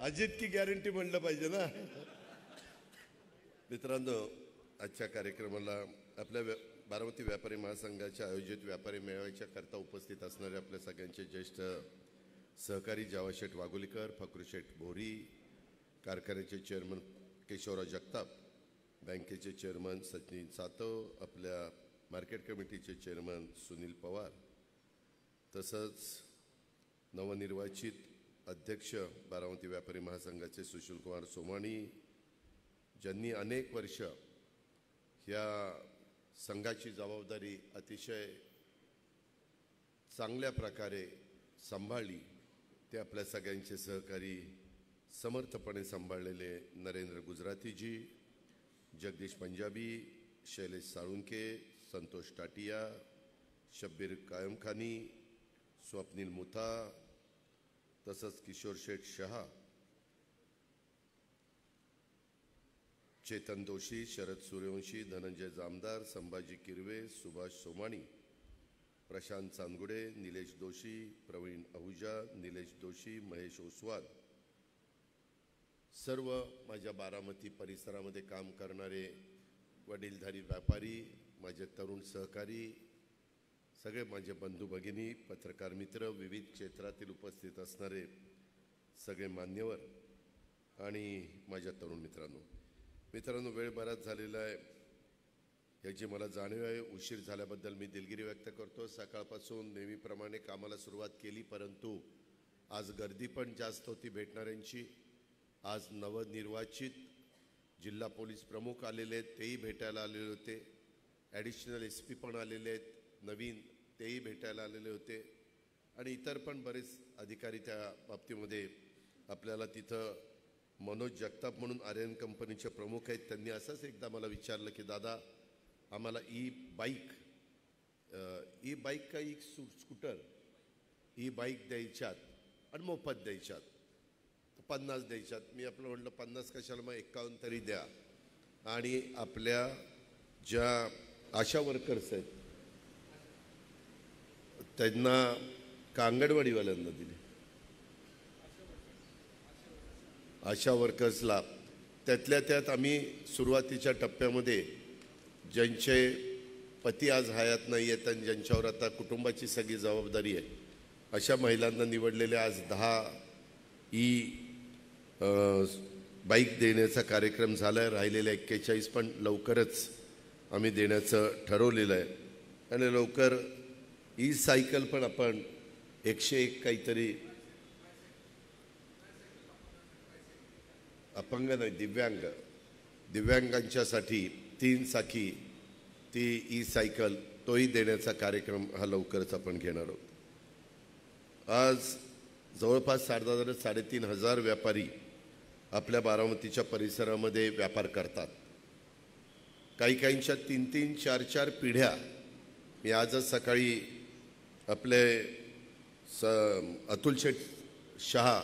अजित की गॅरंटी म्हणलं पाहिजे ना. मित्रांनो, आजच्या कार्यक्रमाला आपल्या बारामती व्यापारी महासंघाच्या आयोजित व्यापारी मेळाव्याच्या करता उपस्थित असणारे आपल्या सगळ्यांचे ज्येष्ठ सहकारी जावाशेठ वाघोलीकर, फकरूशेठ भोरी, कारखान्याचे चेअरमन केशवराव जगताप, बँकेचे चेअरमन सचिन सातव, आपल्या मार्केट कमिटीचे चेअरमन सुनील पवार, तसंच नवनिर्वाचित अध्यक्ष बारामती व्यापारी महासंघाचे सुशीलकुमार सोमाणी, ज्यांनी अनेक वर्ष या संघाची जबाबदारी अतिशय चांगल्या प्रकारे सांभाळली, ते आपल्या सगळ्यांचे सहकारी समर्थपणे सांभाळलेले नरेंद्र गुजरातीजी, जगदीश पंजाबी, शैलेश साळुंके, संतोष टाटिया, शब्बीर कायमखानी, स्वप्नील मुथा, तसंच किशोर शेठ शहा, चेतन दोशी, शरद सूर्यवंशी, धनंजय जामदार, संभाजी किरवे, सुभाष सोमाणी, प्रशांत चांदगुडे, निलेश दोशी, प्रवीण आहुजा, निलेश दोशी, महेश ओसवाल, सर्व माझ्या बारामती परिसरामध्ये काम करणारे वडीलधारी व्यापारी, माझे तरुण सहकारी, सगळे माझे बंधू भगिनी, पत्रकार मित्र, विविध क्षेत्रातील उपस्थित असणारे सगळे मान्यवर आणि माझ्या तरुण मित्रांनो, वेळ बराच झालेला आहे, याची मला जाणीव आहे. उशीर झाल्याबद्दल मी दिलगिरी व्यक्त करतो. सकाळपासून नेहमीप्रमाणे कामाला सुरुवात केली, परंतु आज गर्दी पण जास्त होती भेटणाऱ्यांची. आज नवनिर्वाचित जिल्हा पोलीस प्रमुख आलेले आहेत, तेही भेटायला आलेले होते. ॲडिशनल SP पण आलेले आहेत, नवीन, तेही भेटायला आलेले होते. आणि इतर पण बरेच अधिकारी त्या बाबतीमध्ये आपल्याला तिथं मनोज जगताप म्हणून आर्यन कंपनीचे प्रमुख आहेत, त्यांनी असंच एकदा मला विचारलं की दादा, आम्हाला ई बाईक का स्कूटर बाईक द्यायच्यात आणि मोफत द्यायच्यात, 50 द्यायच्यात. मी आपलं म्हटलं 50 कशाला, मग 51 तरी द्या. आणि आपल्या ज्या आशा वर्कर्स आहेत त्यांना का अंगणवाडीवाल्यांना दिले, आशा वर्कर्सला, त्यातल्या त्यात आम्ही सुरुवातीच्या टप्प्यामध्ये ज्यांचे पती आज हयात नाही आहेत आणि ज्यांच्यावर आता कुटुंबाची सगळी जबाबदारी आहे, अशा महिलांना निवडलेले आज 10 बाईक देण्याचा कार्यक्रम झाला आहे. राहिलेल्या 41 पण लवकरच आम्ही देण्याचं ठरवलेलं आहे. आणि लवकर सायकल पण आपण 101 काहीतरी, अपंग नाही, दिव्यांगांच्यासाठी 3 चाकी ती सायकल, तोही देण्याचा कार्यक्रम हा लवकरच आपण घेणार आहोत. आज जवळपास 3,500 व्यापारी आपल्या बारामतीच्या परिसरामध्ये व्यापार करतात. काहींच्या 3-3, 4-4 पिढ्या. मी आजच सकाळी आपले अतुल शेठ शहा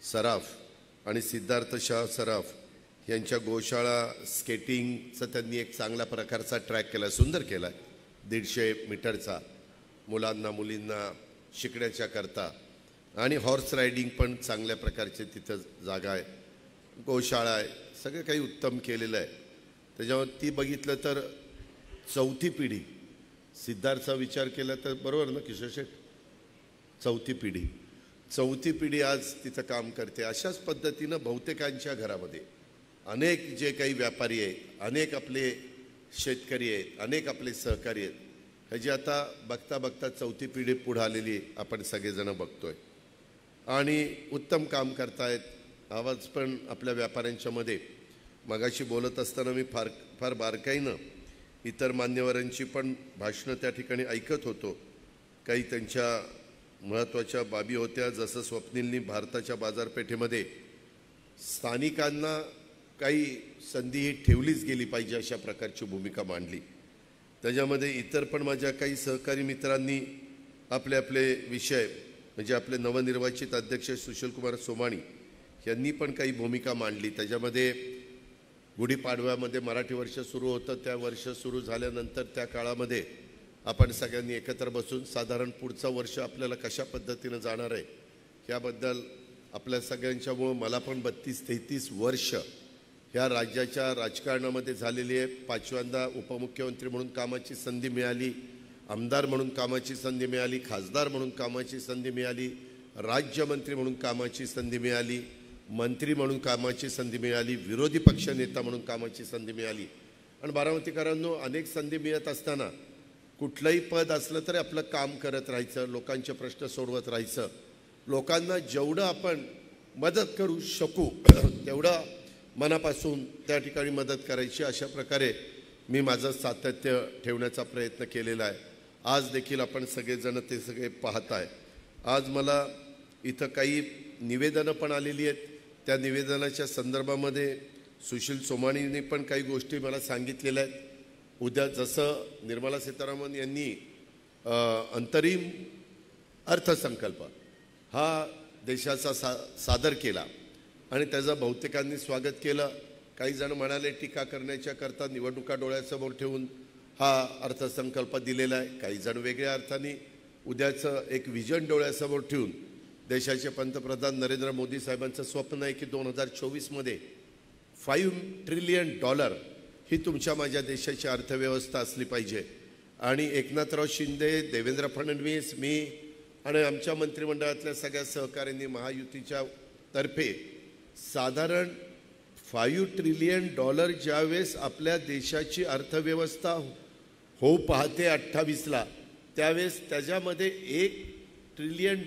सराफ आणि सिद्धार्थ शाह सराफ यांच्या गोशाळा स्केटिंगचा त्यांनी एक चांगल्या प्रकारचा ट्रॅक केला, सुंदर केला, 150 मीटरचा, मुलांना मुलींना शिकण्याच्या करता. आणि हॉर्स रायडिंग पण चांगल्या प्रकारचे तिथं जागा आहे, गोशाळा आहे, सगळं काही उत्तम केलेलं आहे. त्याच्यावर ती बघितलं तर 4थी पिढी, सिद्धार्थचा विचार केला तर बरोबर ना किशोर शेठ, 4थी पिढी आज तिथं काम करते. अशाच पद्धतीनं बहुतेकांच्या घरामध्ये अनेक जे काही व्यापारी आहेत, अनेक आपले शेतकरी आहेत, अनेक आपले सहकारी आहेत, ह्याची आता बघता बघता 4थी पिढी पुढे आलेली आपण सगळेजण बघतोय आणि उत्तम काम करतायत. आवाज पण आपल्या व्यापाऱ्यांच्यामध्ये, मगाशी बोलत असताना मी फार बारकाईनं इतर मान्यवरांची पण भाषणं त्या ठिकाणी ऐकत होतो. काही त्यांच्या महत्त्वाच्या बाबी होत्या, जसं स्वप्नीलनी भारताच्या बाजारपेठेमध्ये स्थानिकांना काही संधी ही ठेवलीच गेली पाहिजे अशा प्रकारची भूमिका मांडली. त्याच्यामध्ये इतर पण माझ्या काही सहकारी मित्रांनी आपले विषय, म्हणजे आपले नवनिर्वाचित अध्यक्ष सुशीलकुमार सोमाणी यांनी पण काही भूमिका मांडली. त्याच्यामध्ये गुढीपाडव्यामध्ये मराठी वर्ष सुरू होतं, त्या वर्ष सुरू झाल्यानंतर त्या काळामध्ये आपण सगळ्यांनी एकत्र बसून साधारण पुढचं वर्ष आपल्याला कशा पद्धतीनं जाणार आहे याबद्दल आपल्या सगळ्यांच्यामुळं मला पण 32-33 वर्ष ह्या राज्याच्या राजकारणामध्ये झालेली आहे. 5व्यांदा उपमुख्यमंत्री म्हणून कामाची संधी मिळाली, आमदार म्हणून कामाची संधी मिळाली, खासदार म्हणून कामाची संधी मिळाली, राज्यमंत्री म्हणून कामाची संधी मिळाली, मंत्री म्हणून कामाची संधी मिळाली, विरोधी पक्ष नेता म्हणून कामाची संधी मिळाली. आणि बारामतीकरांनो, अनेक संधी मिळत असताना कुठलंही पद असलं तरी आपलं काम करत राहायचं, लोकांचे प्रश्न सोडवत राहायचं, लोकांना जेवढं आपण मदत करू शकू तेवढं मनापासून त्या ठिकाणी मदत करायची. अशा प्रकारे मी माझं सातत्य ठेवण्याचा प्रयत्न केलेला आहे. आज देखील आपण सगळेजण ते सगळे पाहताय. आज मला इथं काही निवेदनं पण आलेली आहेत. त्या निवेदनाच्या संदर्भामध्ये सुशील सोमाणींनी पण काही गोष्टी मला सांगितलेल्या आहेत. उद्या जसं निर्मला सीतारामन यांनी अंतरिम अर्थसंकल्प हा देशाचा सादर केला आणि त्याचं बहुतेकांनी स्वागत केलं. काही जण म्हणाले टीका करण्याच्या करता निवडणुका डोळ्यासमोर ठेवून हा अर्थसंकल्प दिलेला आहे. काही जण वेगळ्या अर्थाने उद्याचं एक विजन डोळ्यासमोर ठेवून देशाचे पंतप्रधान नरेंद्र मोदी साहेबांचं स्वप्न आहे की 2024मध्ये $5 ट्रिलियन ही तुमच्या माझ्या देशाची अर्थव्यवस्था असली पाहिजे. आणि एकनाथराव शिंदे, देवेंद्र फडणवीस, मी आणि आमच्या मंत्रिमंडळातल्या सगळ्या सहकाऱ्यांनी महायुतीच्या तर्फे साधारण $5 ट्रिलियन ज्यावेळेस आपल्या देशाची अर्थव्यवस्था होऊ पाहते 28ला, त्यावेळेस त्याच्यामध्ये $1 ट्रिलियन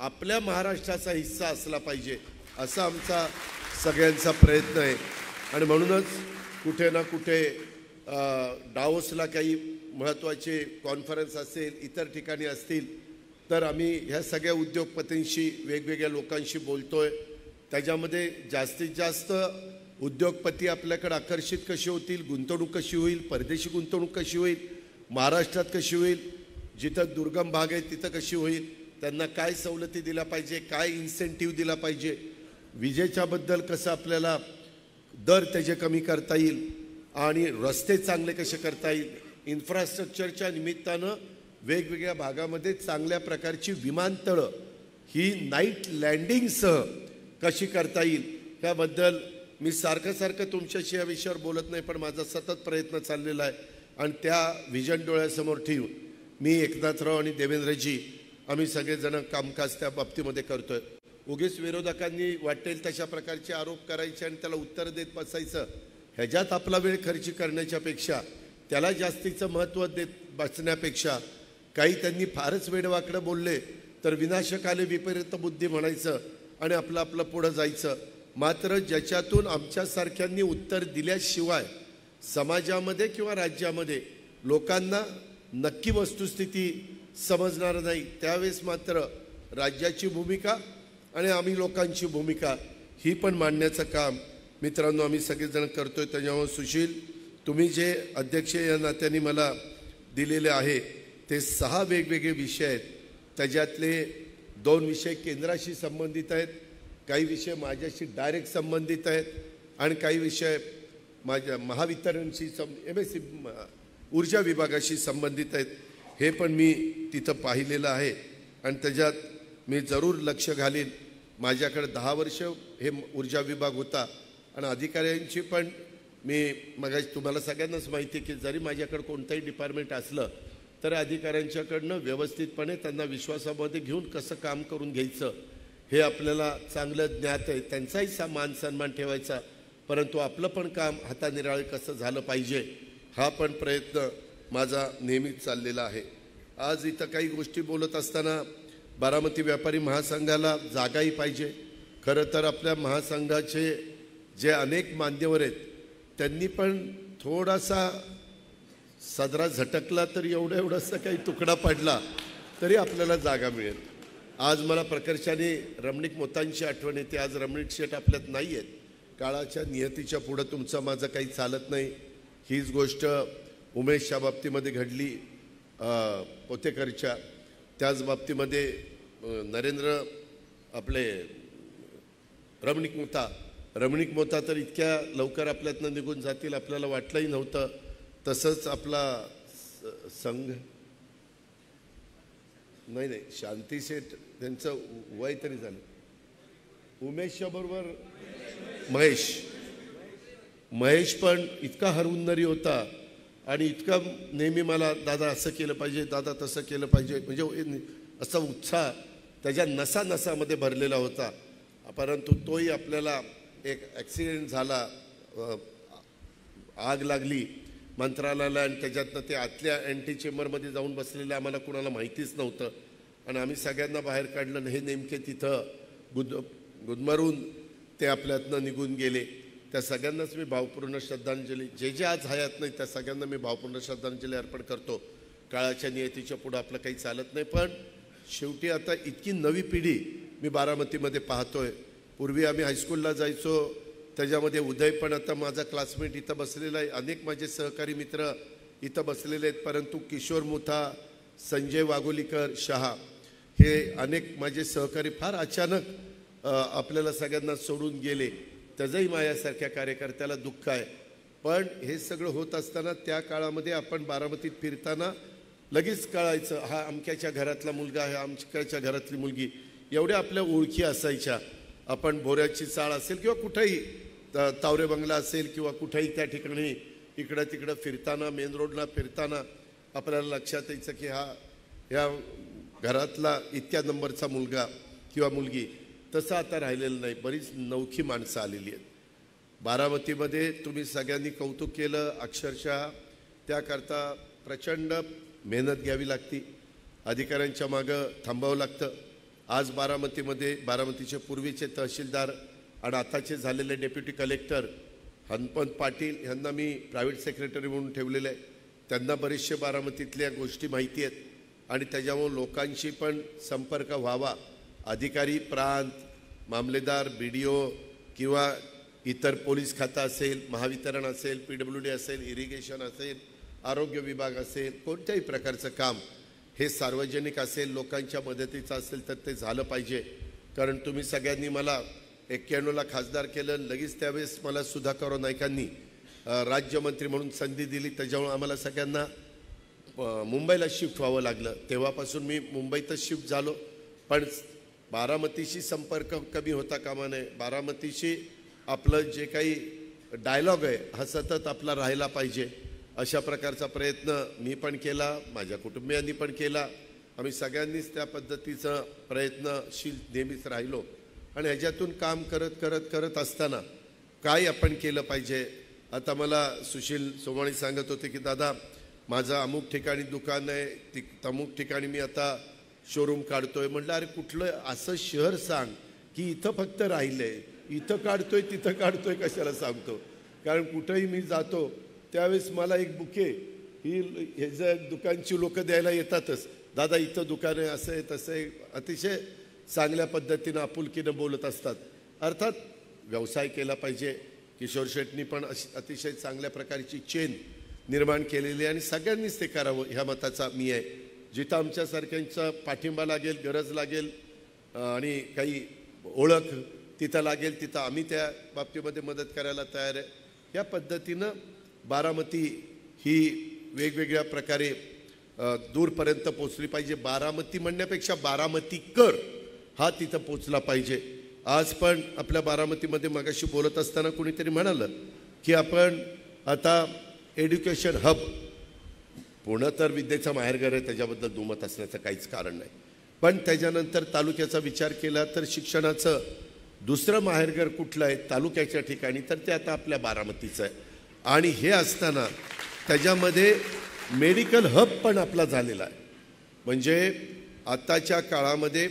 आपल्या महाराष्ट्राचा हिस्सा असला पाहिजे असा आमचा सगळ्यांचा प्रयत्न आहे. आणि म्हणूनच कुठे ना कुठे डावोसला काही महत्त्वाचे कॉन्फरन्स असेल, इतर ठिकाणी असतील, तर आम्ही ह्या सगळ्या उद्योगपतींशी, वेगवेगळ्या लोकांशी बोलतोय. त्याच्यामध्ये जास्तीत जास्त उद्योगपती आपल्याकडे आकर्षित कसे होतील, गुंतवणूक कशी होईल, परदेशी गुंतवणूक कशी होईल, महाराष्ट्रात कशी होईल, जिथं दुर्गम भाग आहे तिथं कशी होईल, त्यांना काय सवलती दिल्या पाहिजे, काय इन्सेंटिव्ह दिला पाहिजे, विजेच्याबद्दल कसं आपल्याला दर त्याचे कमी करता येईल आणि रस्ते चांगले कसे करता येईल, इन्फ्रास्ट्रक्चरच्या निमित्तानं वेगवेगळ्या भागामध्ये चांगल्या प्रकारची विमानतळं ही नाईट लँडिंगसह कशी करता येईल, त्याबद्दल मी सारखं तुमच्याशी या विषयावर बोलत नाही, पण माझा सतत प्रयत्न चाललेला आहे. आणि त्या विजन डोळ्यासमोर ठेवून मी एकनाथराव आणि देवेंद्रजी आम्ही सगळेजण कामकाज त्या बाबतीमध्ये करतोय. उगीच विरोधकांनी वाटेल तशा प्रकारचे आरोप करायचे आणि त्याला उत्तर देत बसायचं, ह्याच्यात आपला वेळ खर्च करण्याच्या पेक्षा, त्याला जास्तीचं महत्त्व देत बसण्यापेक्षा, काही त्यांनी फारच वेडवाकडं बोलले तर विनाशकाले विपरीत बुद्धी म्हणायचं आणि आपलं पुढं जायचं. मात्र ज्याच्यातून आमच्यासारख्यांनी उत्तर दिल्याशिवाय समाजामध्ये किंवा राज्यामध्ये लोकांना नक्की वस्तुस्थिती समजणार नाही, त्यावेळेस मात्र राज्याची भूमिका आणि आम्ही लोकांची भूमिका ही पण मांडण्याचं काम मित्रांनो आम्ही सगळेजण करतोय. त्याच्यामुळे सुशील, तुम्ही जे अध्यक्ष या नात्याने मला दिलेले आहे ते 6 वेगवेगळे विषय आहेत. त्याच्यातले 2 विषय केंद्राशी संबंधित आहेत, काही विषय माझ्याशी डायरेक्ट संबंधित आहेत आणि काही विषय माझ्या महावितरणशी MSC ऊर्जा विभागाशी संबंधित आहेत. हे पण मी तिथं पाहिलेलं आहे आणि त्याच्यात मी जरूर लक्ष घालीन. माझ्याकडे 10 वर्ष हे ऊर्जा विभाग होता आणि अधिकाऱ्यांची पण मी मगाशी तुम्हाला सगळ्यांनाच माहिती आहे की जरी माझ्याकडे कोणतंही डिपार्टमेंट असलं तर अधिकाऱ्यांच्याकडनं व्यवस्थितपणे त्यांना विश्वासामध्ये घेऊन कसं काम करून घ्यायचं हे आपल्याला चांगलं ज्ञात आहे. त्यांचाही मान सन्मान ठेवायचा, परंतु आपलं पण काम हातानिराळे कसं झालं पाहिजे हा पण प्रयत्न माझा नेहमीच चाललेला आहे. आज इथं काही गोष्टी बोलत असताना बारामती व्यापारी महासंघाला जागाही पाहिजे. खरं तर आपल्या महासंघाचे जे अनेक मान्यवर आहेत त्यांनी पण थोडासा सदरा झटकला तर एवढासा काही तुकडा पडला तरी आपल्याला जागा मिळेल. आज मला प्रकर्षाने रमणीक मोतांची आठवण येते. आज रमणीक शेठ आपल्यात नाही आहेत. काळाच्या नियतीच्या पुढं तुमचं माझं काही चालत नाही. हीच गोष्ट उमेशच्या बाबतीमध्ये घडली, पोतेकरच्या त्याच बाबतीमध्ये नरेंद्र आपले रमणीक मोता तर इतक्या लवकर आपल्यातनं निघून जातील आपल्याला वाटलंही नव्हतं. तसंच आपला संघ नाही शांती शेठ त्यांचं वय तरी झालं उमेशच्या बरोबर महेश पण इतका हरहुन्नरी होता आणि इतका नेहमी मला दादा असं केलं पाहिजे, दादा तसं केलं पाहिजे, म्हणजे असा उत्साह त्याच्या नसामध्ये भरलेला होता. परंतु तोही आपल्याला एक ॲक्सिडेंट झाला, आग लागली मंत्रालयाला आणि त्याच्यातनं ते आतल्या अँटी चेंबरमध्ये जाऊन बसलेलं आम्हाला कुणाला माहितीच नव्हतं आणि आम्ही सगळ्यांना बाहेर काढलं. हे नेमके तिथं गुदमरून ते आपल्यातनं निघून गेले. त्या सगळ्यांनाच मी भावपूर्ण श्रद्धांजली, जे आज हयात नाही त्या सगळ्यांना मी भावपूर्ण श्रद्धांजली अर्पण करतो. काळाच्या नियतीच्या पुढं आपलं काही चालत नाही, पण शेवटी आता इतकी नवी पिढी मी बारामतीमध्ये पाहतोय. पूर्वी आम्ही हायस्कूलला जायचो, त्याच्यामध्ये उदय पण आता माझा क्लासमेट इथं बसलेला आहे, अनेक माझे सहकारी मित्र इथं बसलेले आहेत. परंतु किशोर मुथा, संजय वाघोलीकर, शहा हे अनेक माझे सहकारी फार अचानक आपल्याला सगळ्यांना सोडून गेले. त्याचंही माझ्यासारख्या कार्यकर्त्याला दुःख आहे. पण हे सगळं होत असताना त्या काळामध्ये आपण बारामतीत फिरताना लगेच कळायचं हा अमक्याच्या घरातला मुलगा आहे, अमक्याच्या घरातली मुलगी, एवढ्या आपल्या ओळखी असायच्या. आपण बोऱ्याची चाळ असेल किंवा कुठेही तावरे बंगला असेल किंवा कुठेही त्या ठिकाणी इकडं तिकडं फिरताना, मेन रोडला फिरताना आपल्याला लक्षात यायचं की ह्या घरातला इतक्या नंबरचा मुलगा किंवा मुलगी. तसं आता राहिलेलं नाही. बरीच नवखी माणसं आलेली आहेत बारामतीमध्ये. तुम्ही सगळ्यांनी कौतुक केलं. अक्षरशः त्याकरता प्रचंड मेहनत घ्यावी लागती, अधिकाऱ्यांच्या मागं थांबावं लागतं. आज बारामतीचे पूर्वीचे तहसीलदार आणि आताचे झालेले डेप्युटी कलेक्टर हनपंत पाटील यांना मी प्रायव्हेट सेक्रेटरी म्हणून ठेवलेलं आहे. त्यांना बरेचशे बारामतीतल्या गोष्टी माहिती आहेत आणि त्याच्यामुळे लोकांशी पण संपर्क व्हावा. अधिकारी, प्रांत, मामलेदार, BDO किंवा इतर पोलीस खातं असेल, महावितरण असेल, PWD असेल, इरिगेशन असेल, आरोग्य विभाग असेल, कोणत्याही प्रकारचं काम हे सार्वजनिक असेल, लोकांच्या मदतीचं असेल तर ते झालं पाहिजे. कारण तुम्ही सगळ्यांनी मला 91ला खासदार केलं, लगेच त्यावेळेस मला सुधाकर नाईकांनी राज्यमंत्री म्हणून संधी दिली. त्याच्यामुळे आम्हाला सगळ्यांना मुंबईला शिफ्ट व्हावं लागलं. तेव्हापासून मी मुंबईतच शिफ्ट झालो. पण बारामतीशी संपर्क कमी होता कामा नये. बारामतीशी आपलं जे काही डायलॉग आहे हा सतत आपला राहिला पाहिजे. अशा प्रकारचा प्रयत्न मी पण केला, माझ्या कुटुंबियांनी पण केला. आम्ही सगळ्यांनीच त्या पद्धतीचा प्रयत्नशील नेहमीच राहिलो आणि ह्याच्यातून काम करत असताना काय आपण केलं पाहिजे. आता मला सुशील सोमाणी सांगत होते की दादा माझं अमुक ठिकाणी दुकान आहे, अमुक ठिकाणी मी आता शोरूम काढतोय. म्हटलं अरे कुठलं असं शहर सांग की इथं फक्त राहिलंय, इथं काढतोय तिथं काढतोय कशाला सांगतो. कारण कुठंही मी जातो त्यावेळेस मला एक बुके ही ह्याचं दुकानची लोक द्यायला येतातच. दादा इथं दुकान आहे, असं आहे तसं आहे, अतिशय चांगल्या पद्धतीनं आपुलकीनं बोलत असतात. अर्थात व्यवसाय केला पाहिजे. किशोर शेट्टी पण अतिशय चांगल्या प्रकारची चेन निर्माण केलेली आहे आणि सगळ्यांनीच ते करावं ह्या मताचा मी आहे. जिथं आमच्यासारख्यांचा पाठिंबा लागेल, गरज लागेल आणि काही ओळख तिथं लागेल तिथं आम्ही त्या बाबतीमध्ये मदत करायला तयार आहे. या पद्धतीनं बारामती ही वेगवेगळ्या प्रकारे दूरपर्यंत पोचली पाहिजे. बारामती म्हणण्यापेक्षा बारामतीकर हा तिथं पोचला पाहिजे. आज पण आपल्या बारामतीमध्ये मगाशी बोलत असताना कोणीतरी म्हणालं की आपण आता एज्युकेशन हब, पुणे तर विद्येचा माहेरघर आहे, त्याच्याबद्दल दुमत असण्याचं काहीच कारण नाही. पण त्याच्यानंतर तालुक्याचा विचार केला तर शिक्षणाचं दुसरं माहेरघर कुठलं आहे तालुक्याच्या ठिकाणी, तर ते आता आपल्या बारामतीचं आहे. आणि हे असताना त्याच्यामध्ये मेडिकल हब पण आपला झालेला आहे. म्हणजे आत्ताच्या काळामध्ये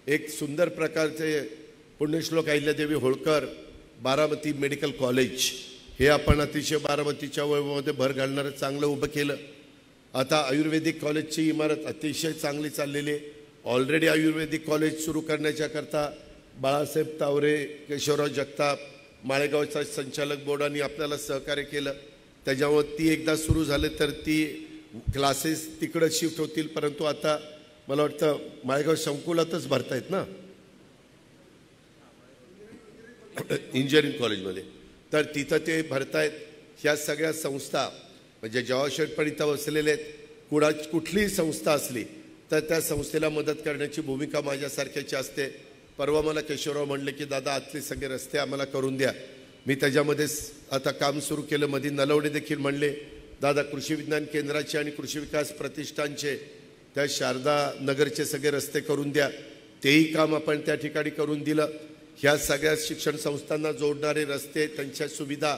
एक सुंदर प्रकारचे पुण्यश्लोक अहिल्यादेवी होळकर बारामती मेडिकल कॉलेज हे आपण अतिशय बारामतीच्या वैभवामध्ये भर घालणारं चांगलं उभं केलं. आता आयुर्वेदिक कॉलेजची इमारत अतिशय चांगली चाललेली आहे. ऑलरेडी आयुर्वेदिक कॉलेज सुरू करण्याच्याकरता बाळासाहेब तावरे, केशवराव जगताप, माळेगावचा संचालक बोर्डाने आपल्याला सहकार्य केलं. त्याच्यामुळे ती एकदा सुरू झाले तर ती क्लासेस तिकडं शिफ्ट होतील. परंतु आता मला वाटतं माळेगाव संकुलातच भरतायत ना इंजिनिअरिंग कॉलेजमध्ये, तर तिथं ते भरतायत. ह्या सगळ्या संस्था म्हणजे जवाहरशेठ पण इथं बसलेले आहेत. कुठलीही संस्था असली तर त्या संस्थेला मदत करण्याची भूमिका माझ्यासारख्याची असते. परवा मला केशवराव म्हणले की दादा आतले सगळे रस्ते आम्हाला करून द्या. मी त्याच्यामध्ये आता काम सुरू केलं. मध्ये नलवडे देखील म्हणले दादा कृषी विज्ञान केंद्राचे आणि कृषी विकास प्रतिष्ठानचे त्या शारदा नगरचे सगळे रस्ते करून द्या. तेही काम आपण त्या ठिकाणी करून दिलं. ह्या सगळ्या शिक्षण संस्थांना जोडणारे रस्ते, त्यांच्या सुविधा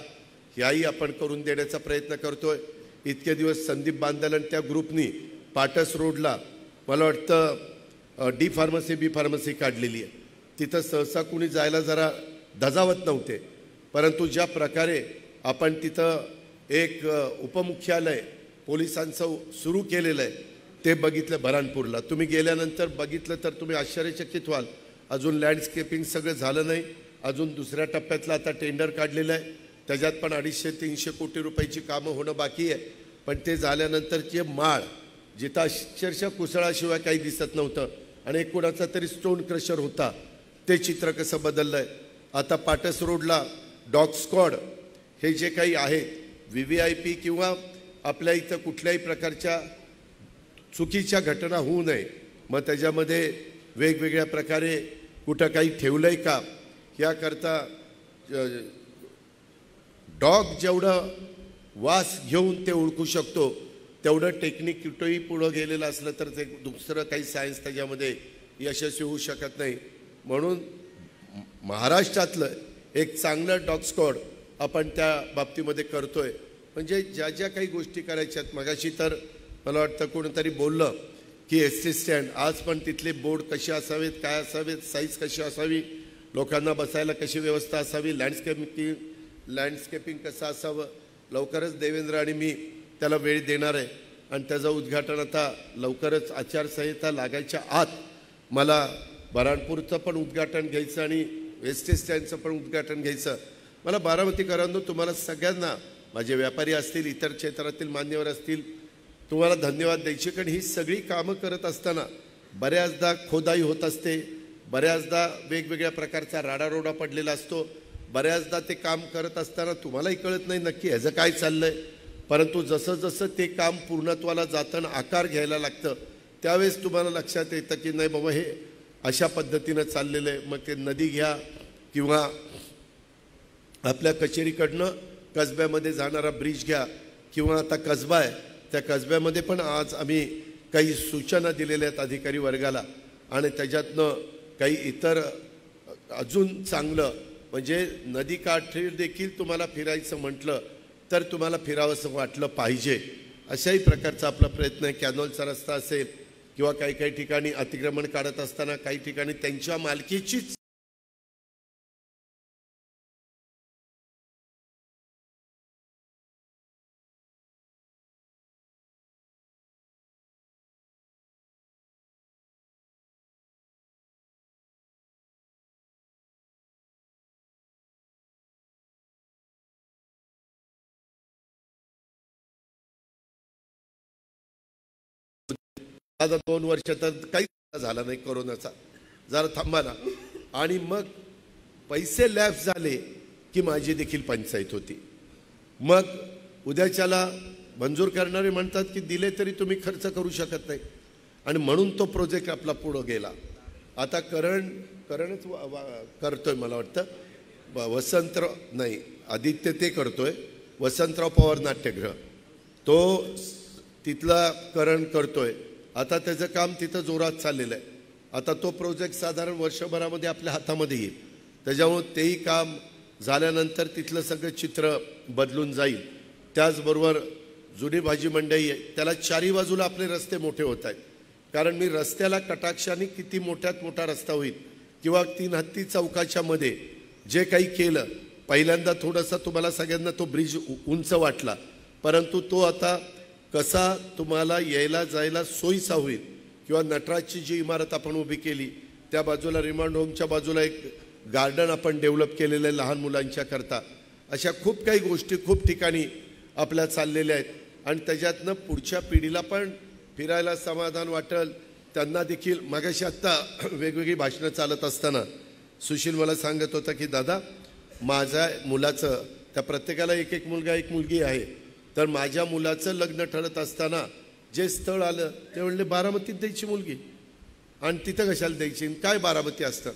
ह्याही आपण करून देण्याचा प्रयत्न करतोय. इतके दिवस संदीप बांदल आणि त्या ग्रुपनी पाटस रोडला मला वाटतं डी फार्मसी बी फार्मसी काढलेली आहे. तिथं सहसा कुणी जायला जरा धजावत नव्हते, परंतु ज्या प्रकारे आपण तिथं एक उपमुख्यालय पोलिसांचं सुरू केलेलं आहे ते बघितलं बऱ्हाणपूरला. तुम्ही गेल्यानंतर बघितलं तर तुम्ही आश्चर्यचकित व्हाल. अजून लँडस्केपिंग सगळं झालं नाही. अजून दुसऱ्या टप्प्यातलं आता टेंडर काढलेलं आहे. त्याच्यात पण 250-300 कोटी रुपयाची कामं होणं बाकी आहे. पण ते झाल्यानंतरचे माळ जिथं अक्षरशः कुसळाशिवाय काही दिसत नव्हतं आणि एक कोणाचा तरी स्टोन क्रशर होता, ते चित्र कसं बदललं आहे. आता पाटस रोडला डॉग स्क्वॉड हे जे काही आहे, VVIP किंवा आपल्या इथं कुठल्याही प्रकारच्या चुकीच्या घटना होऊ नये, मग त्याच्यामध्ये वेगवेगळ्या प्रकारे कुठं काही ठेवलं आहे का याकरता डॉग जेवढं वास घेऊन ते ओळखू शकतो तेवढं टेक्निकही पुढं गेलेलं असलं तर ते दुसरं काही सायन्स त्याच्यामध्ये यशस्वी होऊ शकत नाही. म्हणून महाराष्ट्रातलं एक चांगलं डॉग स्क्वॉड आपण त्या बाबतीमध्ये करतोय. म्हणजे ज्या ज्या काही गोष्टी करायच्यात, मगाशी तर मला वाटतं कोणीतरी बोललं की ST स्टँड, आज पण तिथले बोर्ड कसे असावेत, काय असावेत, साईज कशी असावी, लोकांना बसायला कशी व्यवस्था असावी, लँडस्केपिंग कसं असावं. लवकरच देवेंद्र आणि मी त्याला वेळ देणार आहे आणि त्याचं उद्घाटन आता लवकरच आचारसंहिता लागायच्या आत मला बऱ्हाणपूरचं पण उद्घाटन घ्यायचं आणि ST स्टँडचं पण उद्घाटन घ्यायचं. मला बारामतीकरांनो, तुम्हाला सगळ्यांना, माझे व्यापारी असतील, इतर क्षेत्रातील मान्यवर असतील, तुम्हाला धन्यवाद द्यायचे. कारण ही सगळी कामं करत असताना बऱ्याचदा खोदाई होत असते, बऱ्याचदा वेगवेगळ्या प्रकारचा राडारोडा पडलेला असतो, बऱ्याचदा ते काम करत असताना तुम्हालाही कळत नाही नक्की ह्याचं काय चाललं आहे. परंतु जसं जसं ते काम पूर्णत्वाला जाताना आकार घ्यायला लागतं त्यावेळेस तुम्हाला लक्षात येतं की नाही बाबा हे अशा पद्धतीनं चाललेलं आहे. मग ते नदी घ्या किंवा आपल्या कचेरीकडनं कसब्यामध्ये जाणारा ब्रिज घ्या किंवा आता कसबा आहे, त्या कसब्यामध्ये पण आज आम्ही काही सूचना दिलेल्या आहेत अधिकारी वर्गाला आणि त्याच्यातनं काही इतर अजून चांगलं, म्हणजे नदीकाठी देखील तुम्हाला फिरायचं म्हटलं तर तुम्हाला फिरावंसं वाटलं पाहिजे अशाही प्रकारचा आपला प्रयत्न आहे. कॅनॉलचा रस्ता असेल किंवा काही काही ठिकाणी अतिक्रमण काढत असताना काही ठिकाणी त्यांच्या मालकीचीच आता 2 वर्ष तर काहीच झाला नाही कोरोनाचा, जरा थांबा ना. आणि मग पैसे लॅप्स झाले की माझी देखील पंचायत होती. मग उद्याच्याला मंजूर करणारे म्हणतात की दिले तरी तुम्ही खर्च करू शकत नाही आणि म्हणून तो प्रोजेक्ट आपला पुढं गेला. आता करणच करतोय मला वाटतं वसंतराव नाही आदित्य ते करतोय, वसंतराव पवार नाट्यगृह तो तिथला करण करतोय. आता त्याचं काम तिथं जोरात चाललेलं आहे. आता तो प्रोजेक्ट साधारण वर्षभरामध्ये आपल्या हातामध्ये येईल. त्याच्यामुळे तेही काम झाल्यानंतर तिथलं सगळं चित्र बदलून जाईल. त्याचबरोबर जुनी भाजी मंडई आहे, त्याला चारी बाजूला आपले रस्ते मोठे होत आहेत. कारण मी रस्त्याला कटाक्षाने किती मोठ्यात मोठा रस्ता होईल किंवा 3 हत्ती चौकाच्या मध्ये जे काही केलं, पहिल्यांदा थोडासा तुम्हाला सगळ्यांना तो ब्रिज उंच वाटला, परंतु तो आता कसा तुम्हाला यायला जायला सोयीचा होईल. किंवा नटराजची जी इमारत आपण उभी केली, त्या बाजूला रिमांड होमच्या बाजूला एक गार्डन आपण डेव्हलप केलेलं आहे लहान मुलांच्या करता. अशा खूप काही गोष्टी खूप ठिकाणी आपल्या चाललेल्या आहेत आणि त्याच्यातनं पुढच्या पिढीला पण फिरायला समाधान वाटेल. त्यांना देखील मगाशी आत्ता वेगवेगळी भाषणं चालत असताना सुशील मला सांगत होता की दादा माझ्या मुलाचं, त्या प्रत्येकाला एक एक मुलगा एक मुलगी आहे, तर माझ्या मुलाचं लग्न ठरत असताना जे स्थळ आलं ते म्हणले बारामतीत द्यायची मुलगी आणि तिथं कशाला द्यायची, काय बारामती असतं.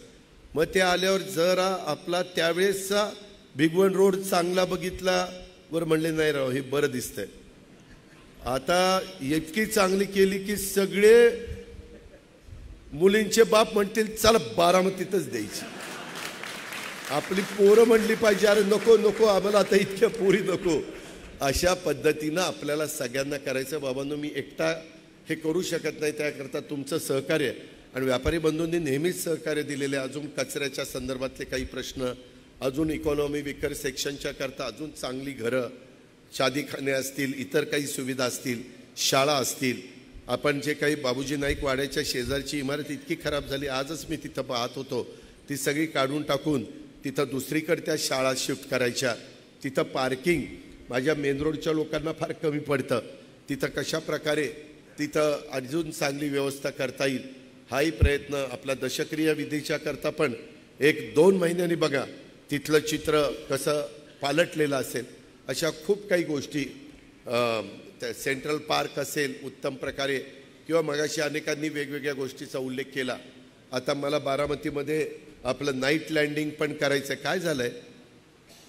मग ते आल्यावर जरा आपला त्यावेळेसचा भिगवण रोड चांगला बघितला, वर म्हणले नाही राव हे बरं दिसतंय. आता इतकी चांगली केली की सगळे मुलींचे बाप म्हणतील चला बारामतीतच द्यायची. आपली पोरं म्हणली पाहिजे अरे नको नको आम्हाला आता इतक्या पोरी नको. अशा पद्धतीनं आपल्याला सगळ्यांना करायचं. बाबांनो मी एकटा हे करू शकत नाही, त्याकरता तुमचं सहकार्य आणि व्यापारी बंधूंनी नेहमीच सहकार्य दिलेले. अजून कचऱ्याच्या संदर्भातले काही प्रश्न, अजून इकॉनॉमी विकर सेक्शनच्या करता अजून चांगली घरं, शादीखाने असतील, इतर काही सुविधा असतील, शाळा असतील. आपण जे काही बाबूजी नाईक वाड्याच्या शेजारची इमारत इतकी खराब झाली, आजच मी तिथं पाहत होतो, ती सगळी काढून टाकून तिथं दुसरीकडे त्या शाळा शिफ्ट करायच्या. तिथं पार्किंग माझ्या मेन रोडच्या लोकांना फार कमी पडतं. तिथं कशा प्रकारे तिथं अजून चांगली व्यवस्था करता येईल हाही प्रयत्न आपला दशक्रिया विधीच्या करता पण 1-2 महिन्यांनी बघा तिथलं चित्र कसं पालटलेलं असेल. अशा खूप काही गोष्टी, सेंट्रल पार्क असेल उत्तम प्रकारे, किंवा मगाशी अनेकांनी वेगवेगळ्या गोष्टीचा उल्लेख केला. आता मला बारामतीमध्ये आपलं नाईट लँडिंग पण करायचं आहे. काय झालं आहे,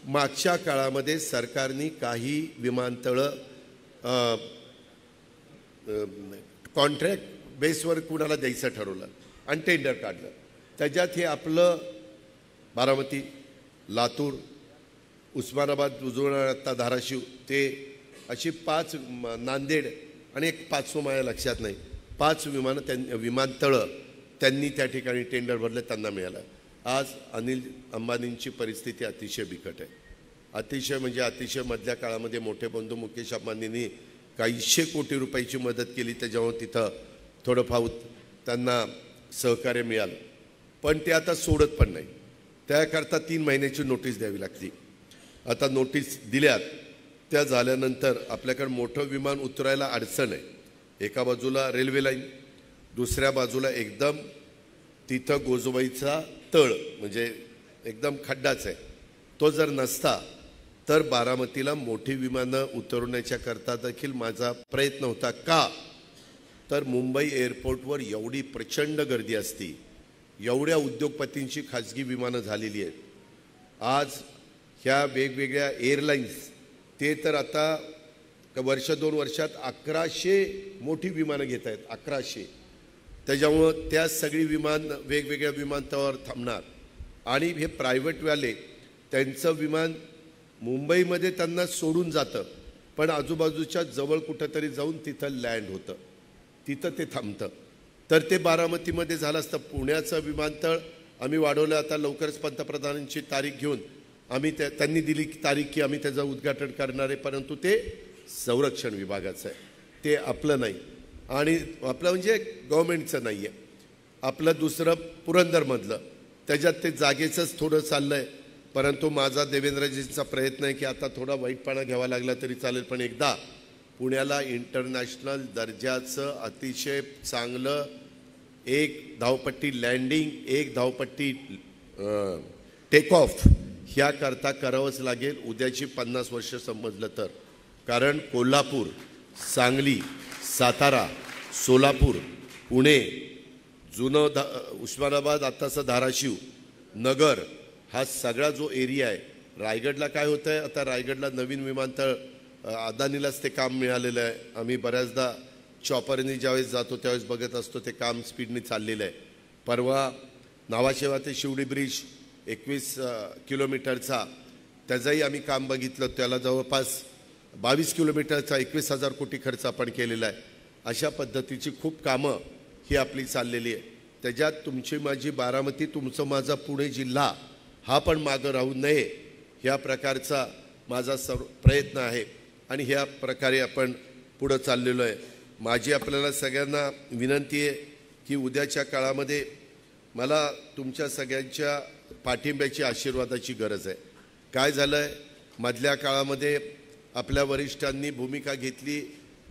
मागच्या काळामध्ये सरकारने काही विमानतळं कॉन्ट्रॅक्ट बेसवर कुणाला द्यायचं ठरवलं आणि टेंडर काढलं. त्याच्यात हे आपलं बारामती, लातूर, उस्मानाबाद, आता धाराशिव, ते अशी 5 नांदेड आणि एक 5वं माझ्या लक्षात नाही, 5 विमानतळं त्यांनी त्या ठिकाणी टेंडर भरले, त्यांना मिळालं. आज अनिल अंबानींची परिस्थिती अतिशय बिकट आहे. अतिशय म्हणजे अतिशय. मधल्या काळामध्ये मोठे बंधू मुकेश अंबानींनी काही 100 कोटी रुपयाची मदत केली, त्याच्यामुळे तिथं थोडंफार त्यांना सहकार्य मिळालं. पण ते आता सोडत पण नाही. त्याकरता 3 महिन्याची नोटीस द्यावी लागली. आता नोटीस दिल्यात, त्या झाल्यानंतर आपल्याकडे मोठं विमान उतरायला अडचण आहे. एका बाजूला रेल्वे लाईन, दुसऱ्या बाजूला एकदम तिथं गोजोबाईचा तळ, म्हणजे एकदम खड्डाच आहे. तो जर नसता तर बारामतीला मोठी विमानं उतरवण्याच्या करता देखील माझा प्रयत्न होता. का तर मुंबई एअरपोर्टवर एवढी प्रचंड गर्दी असती, एवढ्या उद्योगपतींची खाजगी विमानं झालेली आहेत. आज ह्या वेगवेगळ्या एअरलाईन्स ते तर आता 1-2 वर्षात 1100 मोठी विमानं घेत आहेत, 1100. त्याच्यामुळं त्या सगळी विमान वेगवेगळ्या विमानतळावर थांबणार आणि हे प्रायव्हेटवाले त्यांचं विमान मुंबईमध्ये त्यांना सोडून जातं, पण आजूबाजूच्या जवळ कुठंतरी जाऊन तिथं लँड होतं, तिथं ते थांबतं. तर ते बारामतीमध्ये झालं असतं. पुण्याचं विमानतळ आम्ही वाढवलं. आता लवकरच पंतप्रधानांची तारीख घेऊन आम्ही त्यांनी दिली तारीख की आम्ही त्याचं उद्घाटन करणार आहे, परंतु ते संरक्षण विभागाचं आहे, ते आपलं नाही. आणि आपलं म्हणजे गव्हर्मेंटचं नाही आहे. आपलं दुसरं पुरंदरमधलं, त्याच्यात ते जागेचंच थोडं चाललं आहे. परंतु माझा देवेंद्रजींचा प्रयत्न आहे की आता थोडा वाईटपणा घ्यावा लागला तरी चालेल, पण एकदा पुण्याला इंटरनॅशनल दर्जाचं अतिशय चांगलं 1 धावपट्टी लँडिंग, 1 धावपट्टी टेक ऑफ ह्याकरता करावंच लागेल. उद्याची 50 वर्ष समजलं तर. कारण कोल्हापूर, सांगली, सातारा, सोलापूर, पुणे, जुनं उस्मानाबाद, आत्ताचं धाराशिव, नगर, हा सगळा जो एरिया आहे. रायगडला काय होतं आहे, आता रायगडला नवीन विमानतळ अदानीलाच ते काम मिळालेलं आहे. आम्ही बऱ्याचदा चॉपरनी ज्यावेळेस जातो त्यावेळेस बघत असतो, ते काम स्पीडने चाललेलं आहे. परवा नावाशेवा ते शिवडी ब्रिज 21 किलोमीटरचा, त्याचंही आम्ही काम बघितलं. त्याला जवळपास 22 किलोमीटरचा 21,000 कोटी खर्च आपण केलेला आहे. अशा पद्धतीची खूप कामं ही आपली चाललेली आहे. त्याच्यात तुमची माझी बारामती, तुमचं माझा पुणे जिल्हा हा पण मागं राहू नये ह्या प्रकारचा माझा प्रयत्न आहे आणि ह्या प्रकारे आपण पुढं चाललेलो आहे. माझी आपल्याला सगळ्यांना विनंती आहे की उद्याच्या काळामध्ये मला तुमच्या सगळ्यांच्या पाठिंब्याची, आशीर्वादाची गरज आहे. काय झालं आहे, मधल्या काळामध्ये आपल्या वरिष्ठांनी भूमिका घेतली.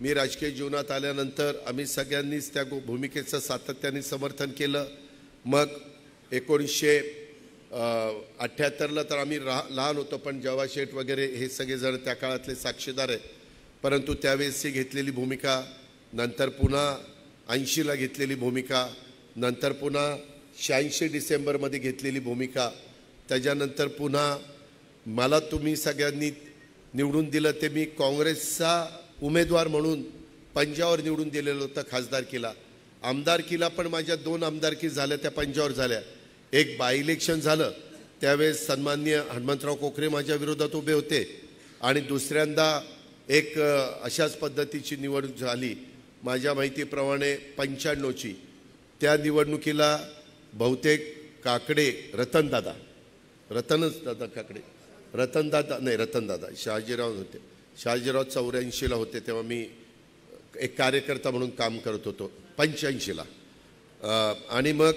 मी राजकीय जीवनात आल्यानंतर आम्ही सगळ्यांनीच त्या भूमिकेचं सातत्याने समर्थन केलं. मग 1978ला तर आम्ही लहान होतो, पण जवा शेठ वगैरे हे सगळेजण त्या काळातले साक्षीदार आहेत. परंतु त्यावेळेसची घेतलेली भूमिका, नंतर पुन्हा 80ला घेतलेली भूमिका, नंतर पुन्हा 86 डिसेंबरमध्ये घेतलेली भूमिका, त्याच्यानंतर पुन्हा मला तुम्ही सगळ्यांनी निवडून दिलं ते मी काँग्रेसचा उमेदवार म्हणून पंजावर निवडून दिलेलं होतं खासदारकीला. आमदारकीला पण माझ्या 2 आमदारकी झाल्या, त्या पंजावर झाल्या. एक बाय इलेक्शन झालं, त्यावेळेस सन्माननीय हनुमंतराव कोकरे माझ्या विरोधात उभे होते आणि दुसऱ्यांदा एक अशाच पद्धतीची निवडणूक झाली माझ्या माहितीप्रमाणे 95ची. त्या निवडणुकीला बहुतेक काकडे रतनदादा शहाजीराव होते. शहाजीराव 84ला होते, तेव्हा मी एक कार्यकर्ता म्हणून काम करत होतो 85ला. आणि मग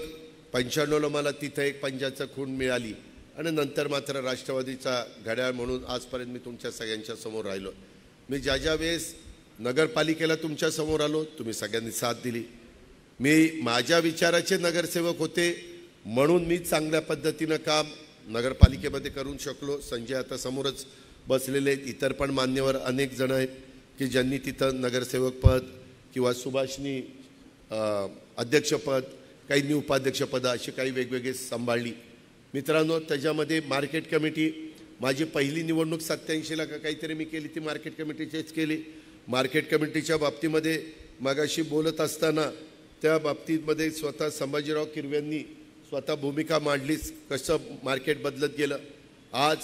95ला मला तिथं एक पंजाचं खूण मिळाली आणि नंतर मात्र राष्ट्रवादीचा घड्याळ म्हणून आजपर्यंत मी तुमच्या सगळ्यांच्या समोर राहिलो. मी ज्या वेळेस नगरपालिकेला तुमच्या समोर आलो, तुम्ही सगळ्यांनी साथ दिली. मी माझ्या विचाराचे नगरसेवक होते म्हणून मी चांगल्या पद्धतीनं काम नगरपालिकेमध्ये करू शकलो. संजय आता समोरच बसलेले आहेत, इतर पण मान्यवर अनेक जण आहेत की ज्यांनी तिथं नगरसेवक पद किंवा सुभाषनी अध्यक्षपद, काहींनी उपाध्यक्षपदं अशी काही वेगवेगळी सांभाळली. मित्रांनो, त्याच्यामध्ये मार्केट कमिटी, माझी पहिली निवडणूक 87ला का काहीतरी मी केली, ती मार्केट कमिटीचीच केली. मार्केट कमिटीच्या बाबतीमध्ये मगाशी बोलत असताना त्या बाबतीमध्ये स्वतः संभाजीराव किरव्यांनी स्वतः भूमिका मांडलीच, कसं मार्केट बदलत गेलं. आज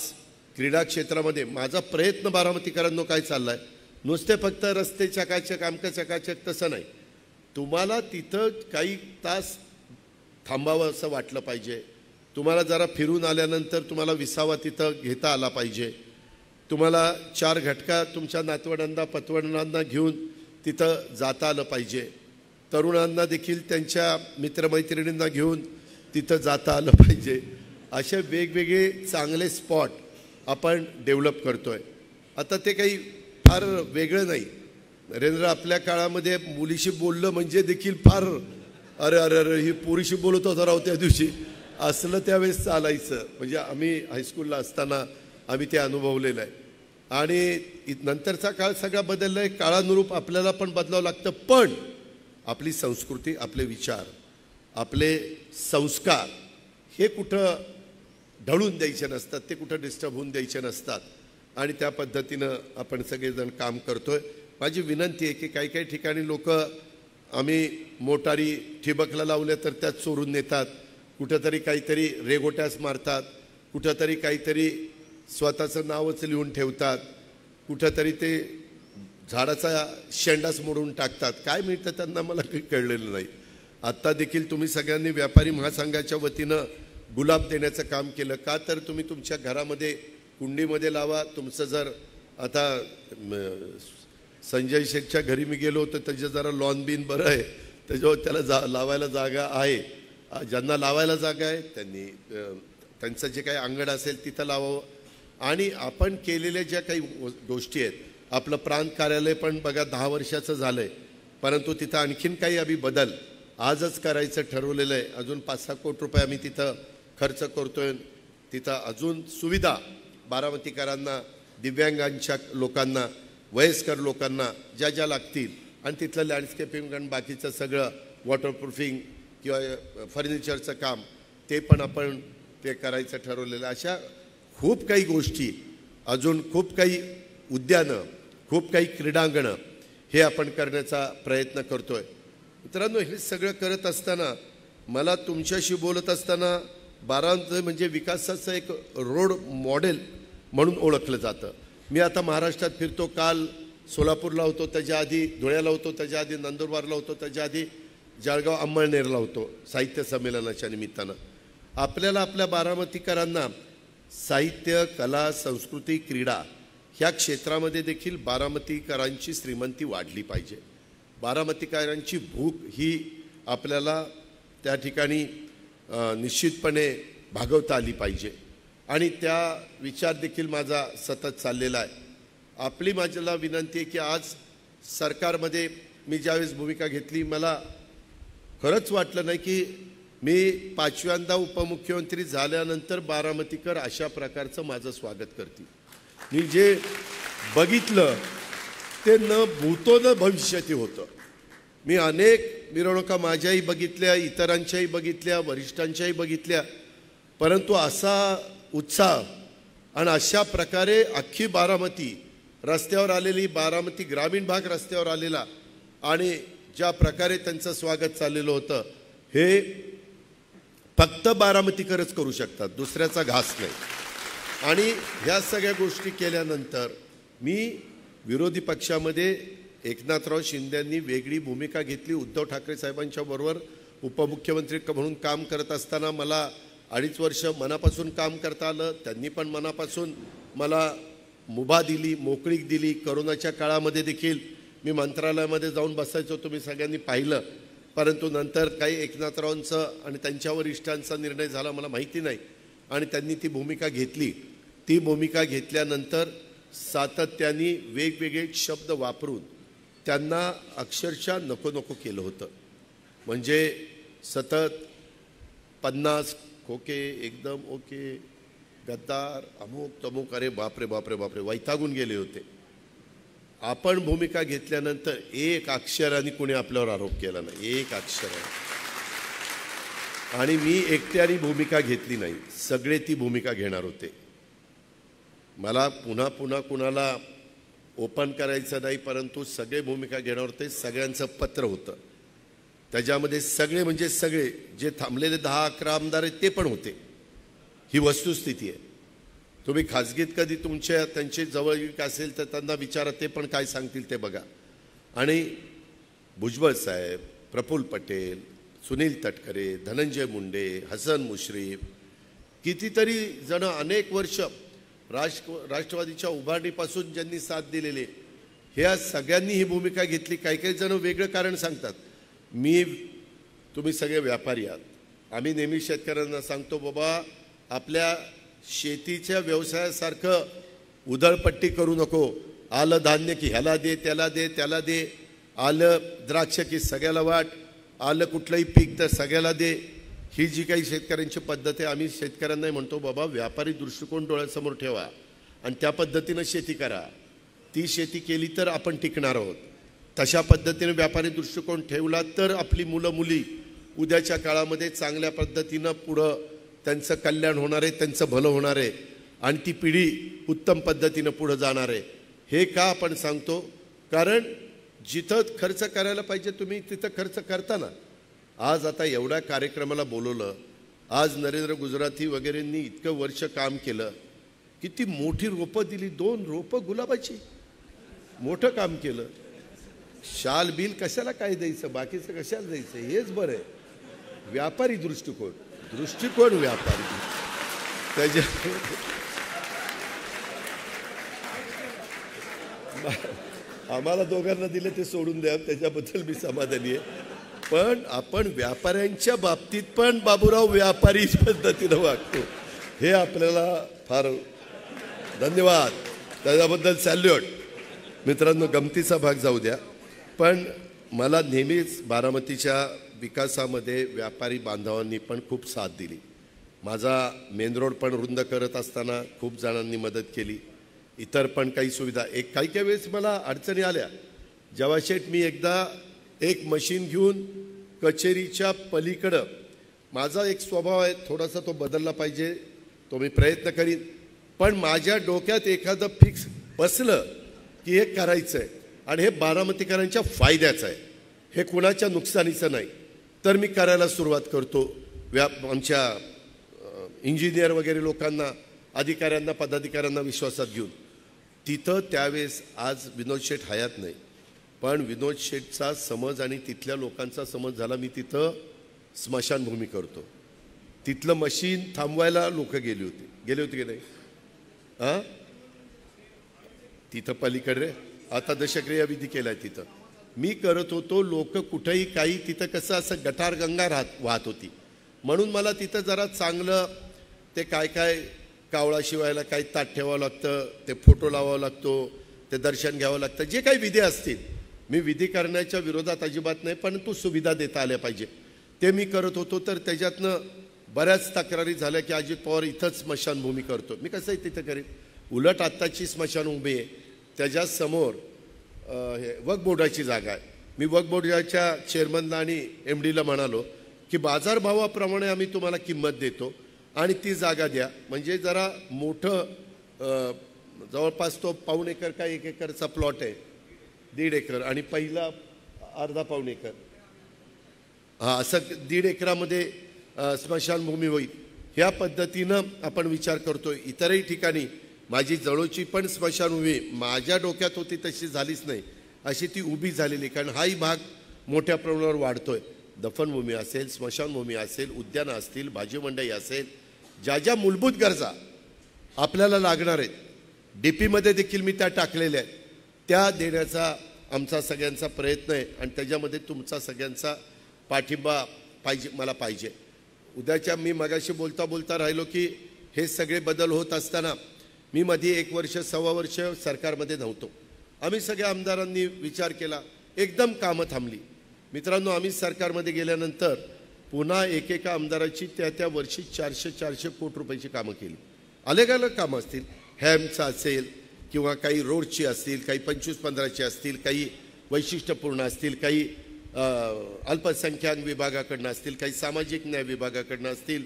क्रीडा क्षेत्रामध्ये माझा प्रयत्न बारामतीकरांनो काय चालला आहे, नुसते फक्त रस्ते चकाचक आमचं चकाचक तसं नाही. तुम्हाला तिथं काही तास थांबावं असं वाटलं पाहिजे. तुम्हाला जरा फिरून आल्यानंतर तुम्हाला विसावा तिथं घेता आला पाहिजे. तुम्हाला 4 घटका तुमच्या नातवंडांना पतवंडांना घेऊन तिथं जाता आलं पाहिजे. तरुणांना देखील त्यांच्या मित्रमैत्रिणींना घेऊन तिथं जाता आलं पाहिजे. असे वेगवेगळे चांगले स्पॉट आपण डेव्हलप करतोय. आता ते काही फार वेगळं नाही. नरेंद्र आपल्या काळामध्ये मुलीशी बोललं म्हणजे देखील फार अरे अरे अरे ही पोरीशी बोलत होता राव त्या दिवशी, असलं त्यावेळेस चालायचं. म्हणजे आम्ही हायस्कूलला असताना आम्ही ते अनुभवलेलं आहे. आणि नंतरचा काळ सगळा बदलला आहे. काळानुरूप आपल्याला पण बदलावं लागतं. पण आपली संस्कृती, आपले विचार, आपले संस्कार हे कुठं ढळून द्यायचे नसतात, ते कुठं डिस्टर्ब होऊन द्यायचे नसतात. आणि त्या पद्धतीनं आपण सगळेजण काम करतोय. माझी विनंती आहे की काही काही ठिकाणी लोक आम्ही मोटारी ठिबकला लावल्या तर त्यात चोरून नेतात, कुठंतरी काहीतरी रेगोट्यास मारतात, कुठंतरी काहीतरी स्वतःचं नावच लिहून ठेवतात, कुठंतरी ते झाडाचा शेंडाच मोडून टाकतात. काय मिळतं त्यांना मला काही कळलेलं नाही. आत्ता देखील तुम्ही सगळ्यांनी व्यापारी महासंघाच्या वतीनं गुलाब देण्याचं काम केलं. का तर तुम्ही तुमच्या घरामध्ये कुंडीमध्ये लावा. तुमचं जर आता संजय शेठच्या घरी मी गेलो होतो, त्याचं जरा लॉन बीन बरं आहे, त्याच्यावर त्याला लावायला जागा आहे. ज्यांना लावायला जागा आहे त्यांनी त्यांचं जे काही अंगण असेल तिथं लावावं. आणि आपण केलेल्या ज्या काही गोष्टी आहेत, आपलं प्रांत कार्यालय पण बघा 10 वर्षाचं झालं आहे, परंतु तिथं आणखीन काही आम्ही बदल आजच करायचं ठरवलेलं आहे. अजून 5-6 कोटी रुपये आम्ही तिथं खर्च करतोय. तिथं अजून सुविधा बारामतीकरांना, दिव्यांगांच्या लोकांना, वयस्कर लोकांना ज्या ज्या लागतील, आणि तिथलं लँडस्केपिंग आणि बाकीचं सगळं वॉटरप्रूफिंग किंवा फर्निचरचं काम ते पण आपण ते करायचं ठरवलेलं आहे. अशा खूप काही गोष्टी, अजून खूप काही उद्यानं, खूप काही क्रीडांगणं हे आपण करण्याचा प्रयत्न करतोय. मित्रांनो, हे सगळं करत असताना मला तुमच्याशी बोलत असताना बारामती म्हणजे विकासाचं एक रोड मॉडेल म्हणून ओळखलं जातं. मी आता महाराष्ट्रात फिरतो. काल सोलापूरला होतो, त्याच्या आधी धुळ्याला होतो, त्याच्या आधी नंदुरबारला होतो, त्याच्या आधी जळगाव अंमळनेरला होतो साहित्य संमेलनाच्या निमित्तानं. आपल्याला आपल्या बारामतीकरांना साहित्य, कला, संस्कृती, क्रीडा ह्या क्षेत्रामध्ये देखील बारामतीकरांची श्रीमंती वाढली पाहिजे. बारामतीकरांची भूक ही आपल्याला त्या ठिकाणी निश्चितपणे भागवता आली पाहिजे. आणि त्या विचार देखील माझा सतत चाललेला आहे. आपली माझ्याला विनंती आहे की आज सरकारमध्ये मी ज्यावेळेस भूमिका घेतली, मला खरंच वाटलं नाही की मी 5व्यांदा उपमुख्यमंत्री झाल्यानंतर बारामतीकर अशा प्रकारचं माझं स्वागत करतील. मी जे बघितलं ते न भूतो न भविष्यती होतं. मी अनेक मिरवणुका माझ्याही बघितल्या, इतरांच्याही बघितल्या, वरिष्ठांच्याही बघितल्या, परंतु असा उत्साह आणि अशा प्रकारे अख्खी बारामती रस्त्यावर आलेली, बारामती ग्रामीण भाग रस्त्यावर आलेला आणि ज्या प्रकारे त्यांचं स्वागत चाललेलं होतं, हे फक्त बारामतीकरच करू शकतात, दुसऱ्याचा घास नाही. आणि ह्या सगळ्या गोष्टी केल्यानंतर मी विरोधी पक्षामध्ये एकनाथराव शिंदेंनी वेगळी भूमिका घेतली. उद्धव ठाकरे साहेबांच्या बरोबर उपमुख्यमंत्री म्हणून काम करत असताना मला 2.5 वर्ष मनापासून काम करता आलं. त्यांनी पण मनापासून मला मुभा दिली, मोकळीक दिली. करोनाच्या काळामध्ये देखील मी मंत्रालयामध्ये जाऊन बसायचो, तुम्ही सगळ्यांनी पाहिलं. परंतु नंतर काही एकनाथरावांचं आणि त्यांच्या वरिष्ठांचा निर्णय झाला, मला माहिती नाही, आणि त्यांनी ती भूमिका घेतली. ती भूमिका घेतल्यानंतर सातत्याने वेगवेगळे शब्द वापरून त्यांना अक्षरशः नको नको केलं होतं. म्हणजे सतत 50 खोके, एकदम ओके, गद्दार, अमुक तमुक, अरे बापरे बापरे बापरे, वैतागून गेले होते. आपण भूमिका घेतल्यानंतर एक अक्षराने कोणी आपल्यावर आरोप केला नाही, एक अक्षराने. आणि मी एकट्याने भूमिका घेतली नाही, सगळे ती भूमिका घेणार होते. मला पुन्हा पुन्हा कुणाला ओपन करायचं नाही, परंतु सगळे भूमिका घेणार होते. सगळ्यांचं पत्र होतं, त्याच्यामध्ये सगळे म्हणजे सगळे जे थांबलेले 10-11 आमदार आहेत ते पण होते. ही वस्तुस्थिती आहे. तुम्ही खाजगीत कधी त्यांचे जवळीक असेल तर त्यांना विचारा, ते पण काय सांगतील ते बघा. आणि भुजबळ साहेब, प्रफुल्ल पटेल, सुनील तटकरे, धनंजय मुंडे, हसन मुश्रीफ, कितीतरी जण अनेक वर्ष राष्ट्रवादीच्या उभारणीपासून ज्यांनी साथ दिलेले, ह्या सगळ्यांनी ही भूमिका घेतली. काही काही जण वेगळं कारण सांगतात. तुम्ही सगळे व्यापारी आहात. आम्ही नेहमी शेतकऱ्यांना सांगतो, बाबा आपल्या शेतीच्या व्यवसायासारखं उधळपट्टी करू नको. आलं धान्य की ह्याला दे, त्याला दे, त्याला दे. आलं द्राक्ष की सगळ्याला वाट, आलं कुठलंही पीक तर सगळ्याला दे. ही जी काही शेतकऱ्यांची पद्धत आहे, आम्ही शेतकऱ्यांनाही म्हणतो, बाबा व्यापारी दृष्टिकोन डोळ्यासमोर ठेवा आणि त्या पद्धतीनं शेती करा. ती शेती केली तर आपण टिकणार आहोत. तशा पद्धतीने व्यापारी दृष्टिकोन ठेवला तर आपली मुलं मुली उद्याच्या काळामध्ये चांगल्या पद्धतीनं पुढं त्यांचं कल्याण होणार आहे, त्यांचं भलं होणार आहे आणि ती पिढी उत्तम पद्धतीनं पुढं जाणार आहे. हे का आपण सांगतो? कारण जिथं खर्च करायला पाहिजे तुम्ही तिथं खर्च करता ना. आज आता एवढ्या कार्यक्रमाला बोलवलं, आज नरेंद्र गुजराती वगैरेंनी इतकं वर्ष काम केलं, किती मोठी रोपं दिली, 2 रोपं गुलाबाची, मोठं काम केलं. शाल बिल कशाला काय द्यायचं, बाकीचं कशाला द्यायचं, हेच बरं आहे. व्यापारी दृष्टिकोन व्यापारी त्याच्या आम्हाला दोघांना दिले ते सोडून द्या, त्याच्याबद्दल मी समाधानी आहे. पण आपण व्यापाऱ्यांच्या बाबतीत पण बाबूराव व्यापारी पद्धतीनं वागतो, हे आपल्याला फार धन्यवाद, त्याच्याबद्दल सॅल्यूट. मित्रांनो, गमतीचा भाग जाऊ द्या, पण मला नेहमीच बारामतीच्या विकासामध्ये व्यापारी बांधवांनी पण खूप साथ दिली. माझा मेन रोड पण रुंद करत असताना खूप जणांनी मदत केली. इतर पण काही सुविधा, काही वेळेस मला अडचणी आल्या. जेव्हा शेठ मी एकदा एक मशीन घेऊन कचेरीच्या पलीकडं, माझा एक स्वभाव आहे थोडासा, तो बदलला पाहिजे, तो मी प्रयत्न करीन. पण माझ्या डोक्यात एखादं फिक्स बसलं की हे करायचं आहे आणि हे बारामतीकरांच्या फायद्याचं आहे, हे कुणाच्या नुकसानीचं नाही, तर मी करायला सुरुवात करतो. आमच्या इंजिनियर वगैरे लोकांना, अधिकाऱ्यांना, पदाधिकाऱ्यांना विश्वासात घेऊन. तिथं त्यावेळेस, आज विनोद शेठ हयात नाही, पण विनोद शेठचा समज आणि तिथल्या लोकांचा समज झाला, मी तिथं स्मशानभूमी करतो. तिथलं मशीन थांबवायला लोक गेले होते की नाही? हां, तिथं पलीकडे आता दशक्रिया विधी केलाय तिथं. मी करत होतो, लोक कुठेही काही, तिथं कसं असं गटार गंगा वाहत होती, म्हणून मला तिथं जरा चांगलं ते काय कावळा शिवायला काही ताट ठेवावं लागतं, ते फोटो लावावं लागतो, ते दर्शन घ्यावं लागतं, जे काही विधी असतील. मी विधी करण्याच्या विरोधात अजिबात नाही, पण तो सुविधा देता आल्या पाहिजे, ते मी करत होतो. तर त्याच्यातनं बऱ्याच तक्रारी झाल्या की अजित पवार इथंच स्मशानभूमी करतो. मी कसंही तिथं करेन. उलट आत्ताची स्मशानभूमी आहे, त्याच्यासमोर हे वक्फ बोर्डाची जागा आहे, मी वक्फ बोर्डाच्या चेअरमनला आणि MDला म्हणालो की बाजारभावाप्रमाणे आम्ही तुम्हाला किंमत देतो आणि ती जागा द्या, म्हणजे जरा मोठं जवळपास तो पाऊण एकर का 1 एकरचा प्लॉट आहे, 1.5 एकर आणि पहिला अर्धा पाऊण एकर, हां असं 1.5 एकरामध्ये स्मशानभूमी होईल. ह्या पद्धतीनं आपण विचार करतो. इतरही ठिकाणी माझी जवळची पण स्मशानभूमी माझ्या डोक्यात होती तशी झालीच नाही, अशी ती उभी झालेली. कारण हाही भाग मोठ्या प्रमाणावर वाढतोय. दफनभूमी असेल, स्मशानभूमी असेल, उद्यानं असतील, भाजी मंडई असेल, ज्या ज्या मूलभूत गरजा आपल्याला लागणार आहेत, DPमध्ये देखील मी त्या टाकलेल्या आहेत, त्या देण्याचा आमचा सगळ्यांचा प्रयत्न आहे आणि त्याच्यामध्ये तुमचा सगळ्यांचा पाठिंबा मला पाहिजे. उद्याच्या मी मगाशी बोलता राहिलो की हे सगळे बदल होत असताना मी मध्ये 1 वर्ष 1.25 वर्ष सरकारमध्ये नव्हतो. आम्ही सगळ्या आमदारांनी विचार केला, एकदम कामं थांबली. मित्रांनो, आम्ही सरकारमध्ये गेल्यानंतर पुन्हा एकेका आमदाराची त्या वर्षी 400 कोटी रुपयाची कामं केली. अलग अलग कामं असतील, हॅमचं असेल किंवा काही रोडची असतील, काही 25-15ची असतील, काही वैशिष्ट्यपूर्ण असतील, काही अल्पसंख्याक विभागाकडनं असतील, काही सामाजिक न्याय विभागाकडनं असतील,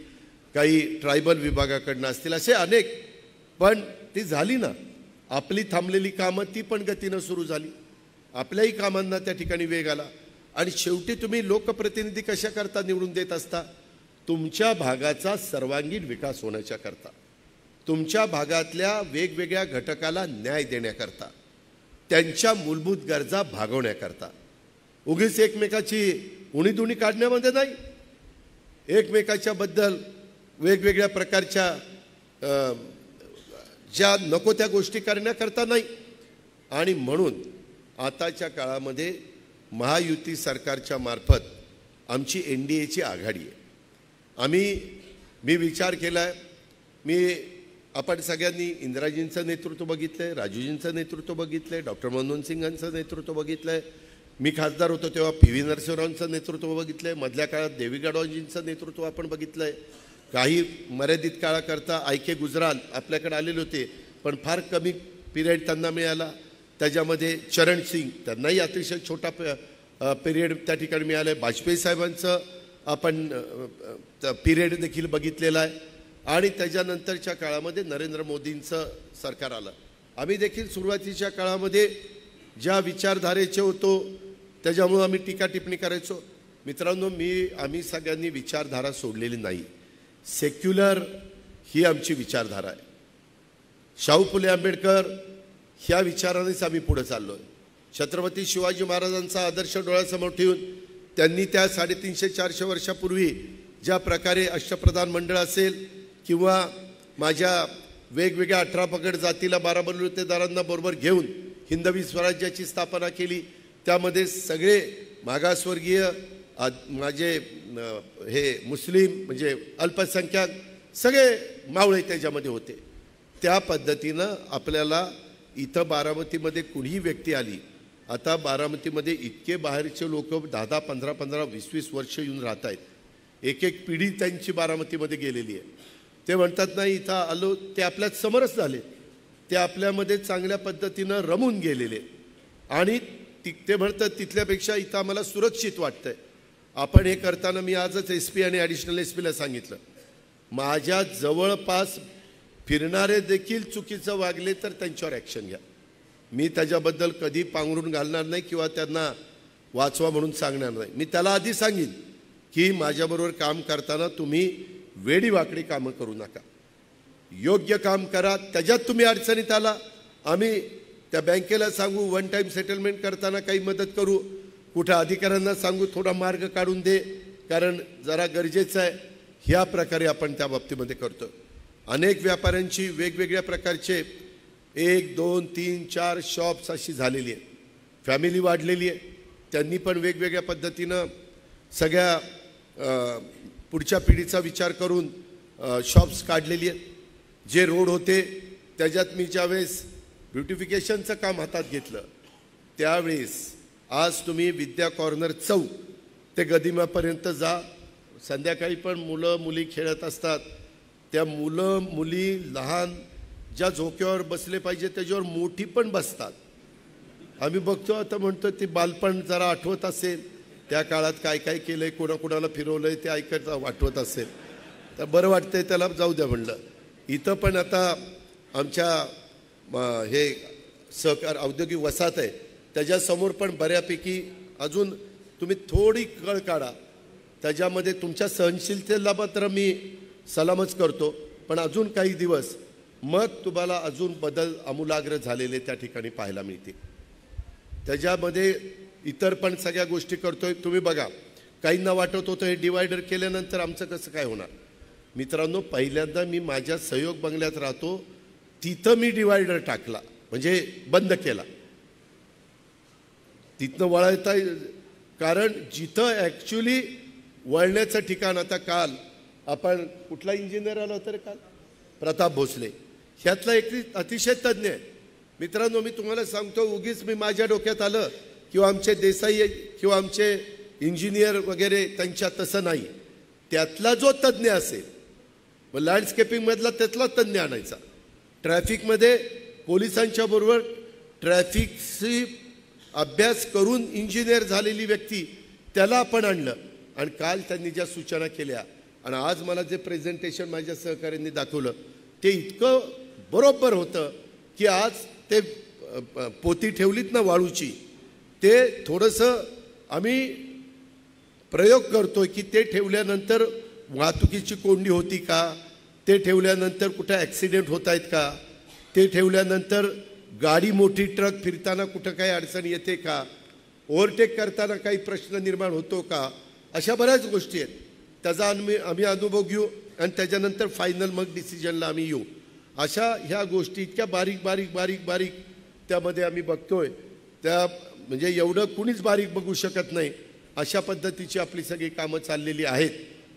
काही ट्रायबल विभागाकडनं असतील, असे अनेक. पण ती झाली ना, आपली थांबलेली कामं ती पण गतीनं सुरू झाली. आपल्याही कामांना त्या ठिकाणी वेग आला. आणि शेवटी तुम्ही लोकप्रतिनिधी कशा करता निवडून देत असता? तुमच्या भागाचा सर्वांगीण विकास होण्याच्या करता, तुमच्या भागातल्या वेगवेगळ्या घटकाला न्याय देण्याकरता, त्यांच्या मूलभूत गरजा भागवण्याकरता. उगीच एकमेकाची उणीधुणी काढण्यामध्ये नाही, एकमेकाच्या बद्दल वेगवेगळ्या प्रकारच्या ज्या नको त्या गोष्टी करण्याकरता नाही. आणि म्हणून आताच्या काळामध्ये महायुती सरकारच्या मार्फत आमची NDAची आघाडी आहे. मी विचार केला आहे, आपण सगळ्यांनी इंदिराजींचं नेतृत्व बघितलं आहे, राजूजींचं नेतृत्व बघितलं आहे, डॉक्टर मनमोहन सिंगांचं नेतृत्व बघितलं आहे. मी खासदार होतो तेव्हा PV नरसिंहरावांचं नेतृत्व बघितलं आहे. मधल्या काळात देवी गडवाजींचं नेतृत्व आपण बघितलं आहे. काही मर्यादित काळाकरता IK गुजराल आपल्याकडे आलेले होते, पण फार कमी पिरियड त्यांना मिळाला. त्याच्यामध्ये चरण सिंग, त्यांनाही अतिशय छोटा पिरियड त्या ठिकाणी मिळाला आहे. वाजपेयी साहेबांचं आपण पिरियड देखील बघितलेला आहे. आणि त्याच्यानंतरच्या काळामध्ये नरेंद्र मोदींचं सरकार आलं. आम्ही देखील सुरुवातीच्या काळामध्ये ज्या विचारधारेचे होतो त्याच्यामुळं आम्ही टीका टिप्पणी करायचो. मित्रांनो, आम्ही सगळ्यांनी विचारधारा सोडलेली नाही. सेक्युलर ही आमची विचारधारा आहे. शाहू फुले आंबेडकर ह्या विचारानेच आम्ही पुढे चाललो आहे. छत्रपती शिवाजी महाराजांचा आदर्श डोळ्यासमोर ठेवून त्यांनी त्या 350-400 वर्षापूर्वी ज्या प्रकारे अष्टप्रधान मंडळ असेल किंवा माझ्या वेगवेगळ्या 18 पगड जातीला 12 बलुतेदारांना बरोबर घेऊन हिंदवी स्वराज्याची स्थापना केली. त्यामध्ये सगळे मागासवर्गीय, माझे हे मुस्लिम म्हणजे अल्पसंख्याक सगळे मावळे त्याच्यामध्ये होते. त्या पद्धतीनं आपल्याला इथं बारामतीमध्ये कुणीही व्यक्ती आली, आता बारामतीमध्ये इतके बाहेरचे लोक 10-10, 15-15, 20-20 वर्ष येऊन राहत आहेत. एक पिढी त्यांची बारामतीमध्ये गेलेली आहे. ते म्हणतात नाही इथं आलो, ते आपल्यात समरस झाले, ते आपल्यामध्ये चांगल्या पद्धतीनं रमून गेलेले. आणि ते म्हणतात तिथल्यापेक्षा इथं आम्हाला सुरक्षित वाटतंय. आपण हे करताना मी आजच SP आणि ॲडिशनल SPला सांगितलं, माझ्या जवळपास फिरणारे देखील चुकीचं वागले तर त्यांच्यावर ॲक्शन घ्या. मी त्याच्याबद्दल कधी पांघरून घालणार नाही किंवा त्यांना वाचवा म्हणून सांगणार नाही. मी त्याला आधी सांगेन की माझ्याबरोबर काम करताना तुम्ही वेडीवाकडी कामं करू नका, योग्य काम करा. त्याच्यात तुम्ही अडचणीत आला, आम्ही त्या बँकेला सांगू, 1 टाईम सेटलमेंट करताना काही मदत करू, कुठं अधिकाऱ्यांना सांगू थोडा मार्ग काढून दे, कारण जरा गरजेचं आहे. ह्या प्रकारे आपण त्या बाबतीमध्ये करतो. अनेक व्यापाऱ्यांची वेगवेगळ्या प्रकारचे 1, 2, 3, 4 शॉप्स अशी झालेली आहे. फॅमिली वाढलेली आहे, त्यांनी पण वेगवेगळ्या पद्धतीनं सगळ्या पुढच्या पिढीचा विचार करून शॉप्स काढलेली आहेत. जे रोड होते त्याच्यात मी ज्यावेळेस ब्युटिफिकेशनचं काम हातात घेतलं त्यावेळेस, आज तुम्ही विद्या कॉर्नर चौक ते गदिमापर्यंत जा, संध्याकाळी पण मुलं मुली खेळत असतात. त्या मुलं मुली लहान ज्या झोक्यावर बसले पाहिजे त्याच्यावर मोठी पण बसतात. आम्ही बघतो आता म्हणतो ते बालपण जरा आठवत असेल, त्या काळात काय काय केलंय, कोणाकोणाला फिरवलंय ते ऐकत आठवत असेल तर बरं वाटतंय, त्याला जाऊ द्या म्हणलं. इथं पण आता आमच्या हे सहकार औद्योगिक वसाहत आहे, त्याच्यासमोर पण बऱ्यापैकी अजून तुम्ही थोडी कळ काढा, त्याच्यामध्ये तुमच्या सहनशीलतेला मात्र मी सलामच करतो, पण अजून काही दिवस मग तुम्हाला अजून बदल आमूलाग्र झालेले त्या ठिकाणी पाहायला मिळते. त्याच्यामध्ये इतर पण सगळ्या गोष्टी करतोय. तुम्ही बघा, काहींना वाटत होतं हे डिवायडर केल्यानंतर आमचं कसं काय होणार. मित्रांनो, पहिल्यांदा मी माझ्या सहयोग बंगल्यात राहतो, तिथं मी डिवायडर टाकला, म्हणजे बंद केला, तिथनं वळता. कारण जिथं ॲक्च्युली वळण्याचं ठिकाण, आता काल आपण कुठला इंजिनियर आला होता रे काल, प्रताप भोसले, ह्यातला एक अतिशय तज्ज्ञ आहे. मित्रांनो, मी तुम्हाला सांगतो, उगीच मी माझ्या डोक्यात आलं किंवा आमचे देसाई किंवा आमचे इंजिनियर वगैरे त्यांच्या तसं नाही. त्यातला जो तज्ज्ञ असेल, मग लँडस्केपिंगमधला त्यातला तज्ज्ञ आणायचा, ट्रॅफिकमध्ये पोलिसांच्या बरोबर ट्रॅफिकची अभ्यास करून इंजिनियर झालेली व्यक्ती त्याला आपण आणलं. आणि काल त्यांनी ज्या सूचना केल्या आणि आज मला जे प्रेझेंटेशन माझ्या सहकाऱ्यांनी दाखवलं ते इतकं बरोबर होतं की आज ते पोती ठेवलीत ना वाळूची, ते थोडंसं आम्ही प्रयोग करतो की ते ठेवल्यानंतर वाहतुकीची कोंडी होती का, ते ठेवल्यानंतर कुठं ॲक्सिडेंट होत आहेत का, ते ठेवल्यानंतर गाडी मोठी ट्रक फिरताना कुठं काही अडचण येते का, ओव्हरटेक करताना काही प्रश्न निर्माण होतो का, अशा बऱ्याच गोष्टी आहेत. त्याचा आम्ही अनुभव घेऊ आणि त्याच्यानंतर फायनल मग डिसिजनला आम्ही येऊ. अशा ह्या गोष्टी इतक्या बारीक बारीक बारीक बारीक त्यामध्ये आम्ही बघतोय, त्या म्हणजे एवढं कुणीच बारीक बघू शकत नाही अशा पद्धतीची आपली सगळी कामं चाललेली आहेत.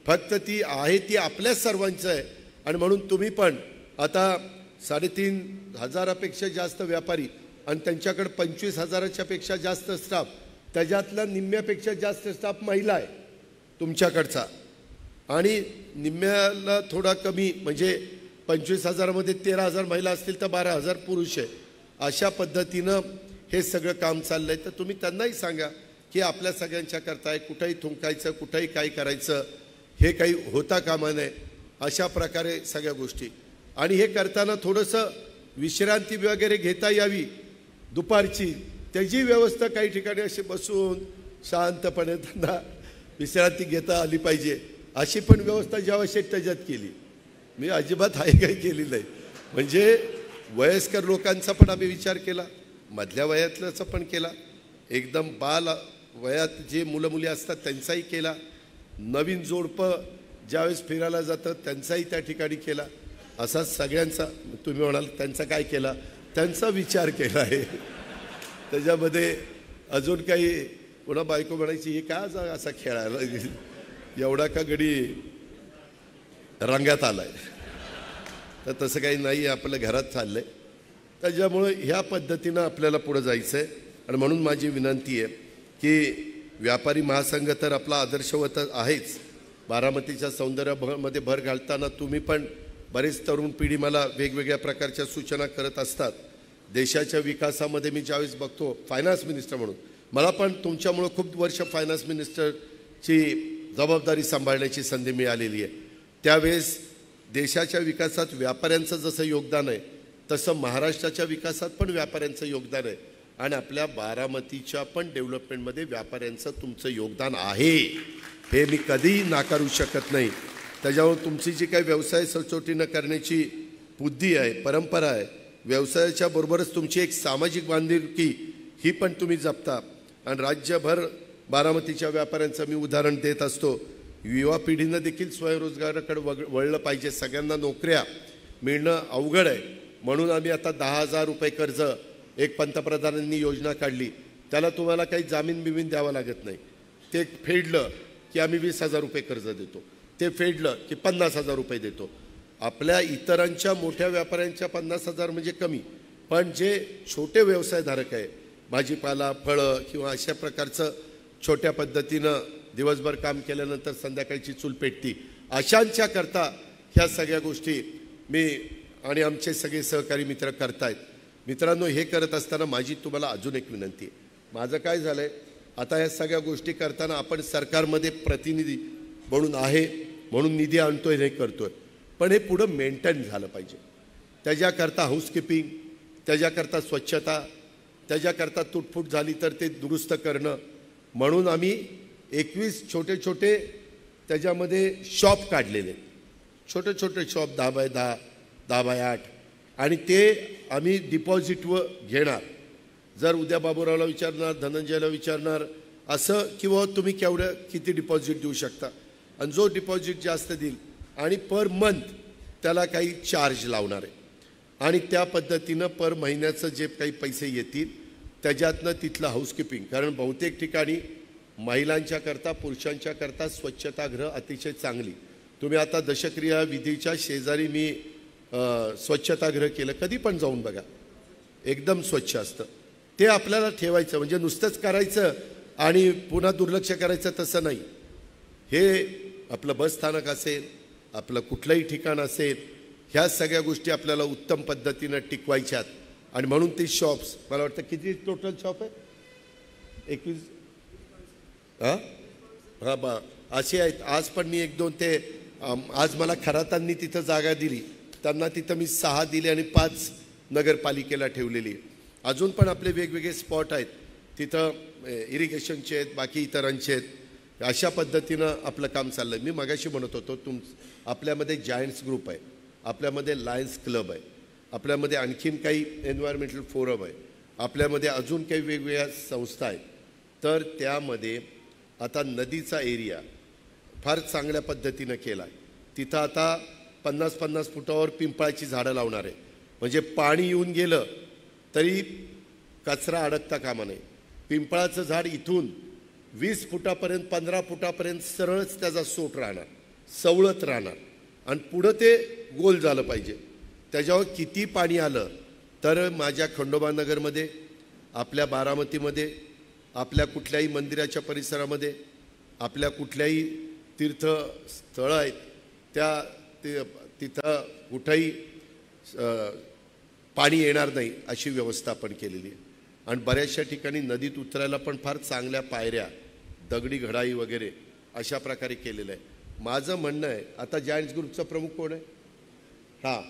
फक्त ती आहे ती आपल्या सर्वांचं आहे. आणि म्हणून तुम्ही पण आता 3,500पेक्षा जास्त व्यापारी आणि त्यांच्याकडे 25,000च्या पेक्षा जास्त स्टाफ, त्याच्यातला निम्म्यापेक्षा जास्त स्टाफ महिला आहे तुमच्याकडचा, आणि निम्म्याला थोडा कमी म्हणजे 25,000मध्ये 13,000 महिला असतील तर 12,000 पुरुष आहे. अशा पद्धतीनं हे सगळं काम चाललं आहे. तर तुम्ही त्यांनाही सांगा की आपल्या सगळ्यांच्या करता आहे, कुठंही थुंकायचं, कुठंही काय करायचं हे काही होता कामा नये, अशा प्रकारे सगळ्या गोष्टी. आणि हे करताना थोडंसं विश्रांती वगैरे घेता यावी दुपारची, त्याची व्यवस्था काही ठिकाणी असे बसून शांतपणे त्यांना विश्रांती घेता आली पाहिजे, अशी पण व्यवस्था ज्यावश्यक त्याच्यात केली. मी अजिबात हाय काही केली नाही. म्हणजे वयस्कर लोकांचा पण आम्ही विचार केला, मधल्या वयातल्याचा पण केला, एकदम बाल वयात जे मुलं मुली असतात त्यांचाही केला, नवीन जोडपं ज्यावेळेस फिरायला जातं त्यांचाही त्या ठिकाणी केला. असा सगळ्यांचा, तुम्ही म्हणाल त्यांचा काय केला, त्यांचा विचार केला आहे. त्याच्यामध्ये अजून काही पुन्हा बायको म्हणायची हे का असा खेळायला एवढा का गडी रंगात आलाय, तर तसं काही नाही, आपल्या घरात चाललंय. त्याच्यामुळं ह्या पद्धतीनं आपल्याला पुढं जायचं आहे. आणि म्हणून माझी विनंती आहे की व्यापारी महासंघ तर आपला आदर्शवत आहेच, बारामतीच्या सौंदर्यामध्ये भर घालताना तुम्ही पण बरेच तरुण पिढी मला वेगवेगळ्या प्रकारच्या सूचना करत असतात. देशाच्या विकासामध्ये मी ज्यावेळेस बघतो फायनान्स मिनिस्टर म्हणून, मला पण तुमच्यामुळं खूप वर्ष फायनान्स मिनिस्टरची जबाबदारी सांभाळण्याची संधी मिळालेली आहे. त्यावेळेस देशाच्या विकासात व्यापाऱ्यांचं जसं योगदान आहे तसं महाराष्ट्राच्या विकासात पण व्यापाऱ्यांचं योगदान आहे. आणि आपल्या बारामतीच्या पण डेव्हलपमेंटमध्ये व्यापाऱ्यांचं तुमचं योगदान आहे, हे मी कधीही नाकारू शकत नाही. त्याच्यामुळे तुमची जी काही व्यवसाय सचोटीनं करण्याची बुद्धी आहे, परंपरा आहे, व्यवसायाच्या बरोबरच तुमची एक सामाजिक बांधिलकी ही पण तुम्ही जपता. आणि राज्यभर बारामतीच्या व्यापाऱ्यांचं मी उदाहरण देत असतो. युवा पिढीनं देखील स्वयंरोजगाराकडे वळलं पाहिजे. सगळ्यांना नोकऱ्या मिळणं अवघड आहे, म्हणून आम्ही आता 10,000 रुपये कर्ज एक पंतप्रधानांनी योजना काढली. त्याला तुम्हाला काही जामीन बिमीन द्यावा लागत नाही. ते फेडलं की आम्ही 20,000 रुपये कर्ज देतो, ते फेडलं की 50,000 रुपये देतो. आपल्या इतरांच्या मोठ्या व्यापाऱ्यांच्या 50,000 म्हणजे कमी, पण जे छोटे व्यवसायधारक आहे, भाजीपाला फळं किंवा अशा प्रकारचं छोट्या पद्धतीनं दिवसभर काम केल्यानंतर संध्याकाळची चूल पेटती, अशांच्या करता ह्या सगळ्या गोष्टी मी आणि आमचे सगळे सहकारी मित्र करतायत. मित्रांनो, हे करत असताना माझी तुम्हाला अजून एक विनंती आहे. माझं काय झालं आहे, आता या सगळ्या गोष्टी करताना आपण सरकारमध्ये प्रतिनिधी म्हणून आहे, म्हणून निधी आणतोय, हे करतोय, पण हे पुढं मेंटेन झालं पाहिजे. त्याच्याकरता हाऊसकीपिंग, त्याच्याकरता स्वच्छता, त्याच्याकरता तुटफूट झाली तर ते दुरुस्त करणं, म्हणून आम्ही 21 छोटे छोटे त्याच्यामध्ये शॉप काढलेले, छोटे छोटे शॉप 10x10, 10x8, आणि ते आम्ही डिपॉझिटवर घेणार. जर उद्या बाबूरावला विचारणार, धनंजयला विचारणार असं, किंवा तुम्ही किती डिपॉझिट देऊ शकता, आणि जो डिपॉझिट जास्त देईल आणि पर मंथ त्याला काही चार्ज लावणार आहे, आणि त्या पद्धतीनं पर महिन्याचं जे काही पैसे येतील त्याच्यातनं तिथलं हाऊसकीपिंग, कारण बहुतेक ठिकाणी महिलांच्या करता, पुरुषांच्या करता स्वच्छतागृह अतिशय चांगली. तुम्ही आता दशक्रिया विधीच्या शेजारी मी स्वच्छतागृह केलं, कधी पण जाऊन बघा, एकदम स्वच्छ असतं. ते आपल्याला ठेवायचं, म्हणजे नुसतंच करायचं आणि पुन्हा दुर्लक्ष करायचं तसं नाही. हे आपलं बस स्थानक असेल, आपलं कुठलंही ठिकाण असेल, ह्या सगळ्या गोष्टी आपल्याला उत्तम पद्धतीनं टिकवायच्यात. आणि म्हणून ती शॉप्स, मला वाटतं किती टोटल शॉप आहे, 21 हां असे आहेत. आज पण मी 1-2 ते आज मला खरातांनी तिथं जागा दिली, त्यांना तिथं मी 6 दिले आणि 5 नगरपालिकेला ठेवलेली आहे. अजून पण आपले वेगवेगळे स्पॉट आहेत, तिथं इरिगेशनचे आहेत, बाकी इतरांचे आहेत. अशा पद्धतीनं आपलं काम चाललं आहे. मी मगाशी म्हणत होतो, आपल्यामध्ये जायंट्स ग्रुप आहे, आपल्यामध्ये लायन्स क्लब आहे, आपल्यामध्ये आणखीन काही एन्व्हायरमेंटल फोरम आहे, आपल्यामध्ये अजून काही वेगवेगळ्या संस्था आहेत. तर त्यामध्ये आता नदीचा एरिया फार चांगल्या पद्धतीनं केला आहे. तिथं आता 50-50 फुटावर पिंपळाची झाडं लावणार आहे, म्हणजे पाणी येऊन गेलं तरी कचरा अडकता कामा नये. पिंपळाचं झाड इथून 20 फुटापर्यंत, 15 फुटापर्यंत सरळच त्याचा सोट राहणार, सवलत राहणार, आणि पुढं ते गोल झालं पाहिजे. त्याच्यावर किती पाणी आलं तर माझ्या खंडोबा नगरमध्ये, आपल्या बारामतीमध्ये, आपल्या कुठल्याही मंदिराच्या परिसरामध्ये, आपल्या कुठल्याही तीर्थस्थळं आहेत तिथं कुठंही पाणी येणार नाही अशी व्यवस्था आपण केलेली आहे. आणि बऱ्याचशा ठिकाणी नदीत उतरायला पण फार चांगल्या पायऱ्या, दगडी घडाई वगैरे अशा प्रकारे केलेलं आहे. माझं म्हणणं आहे, आता जायंट्स ग्रुपचा प्रमुख कोण आहे? हां,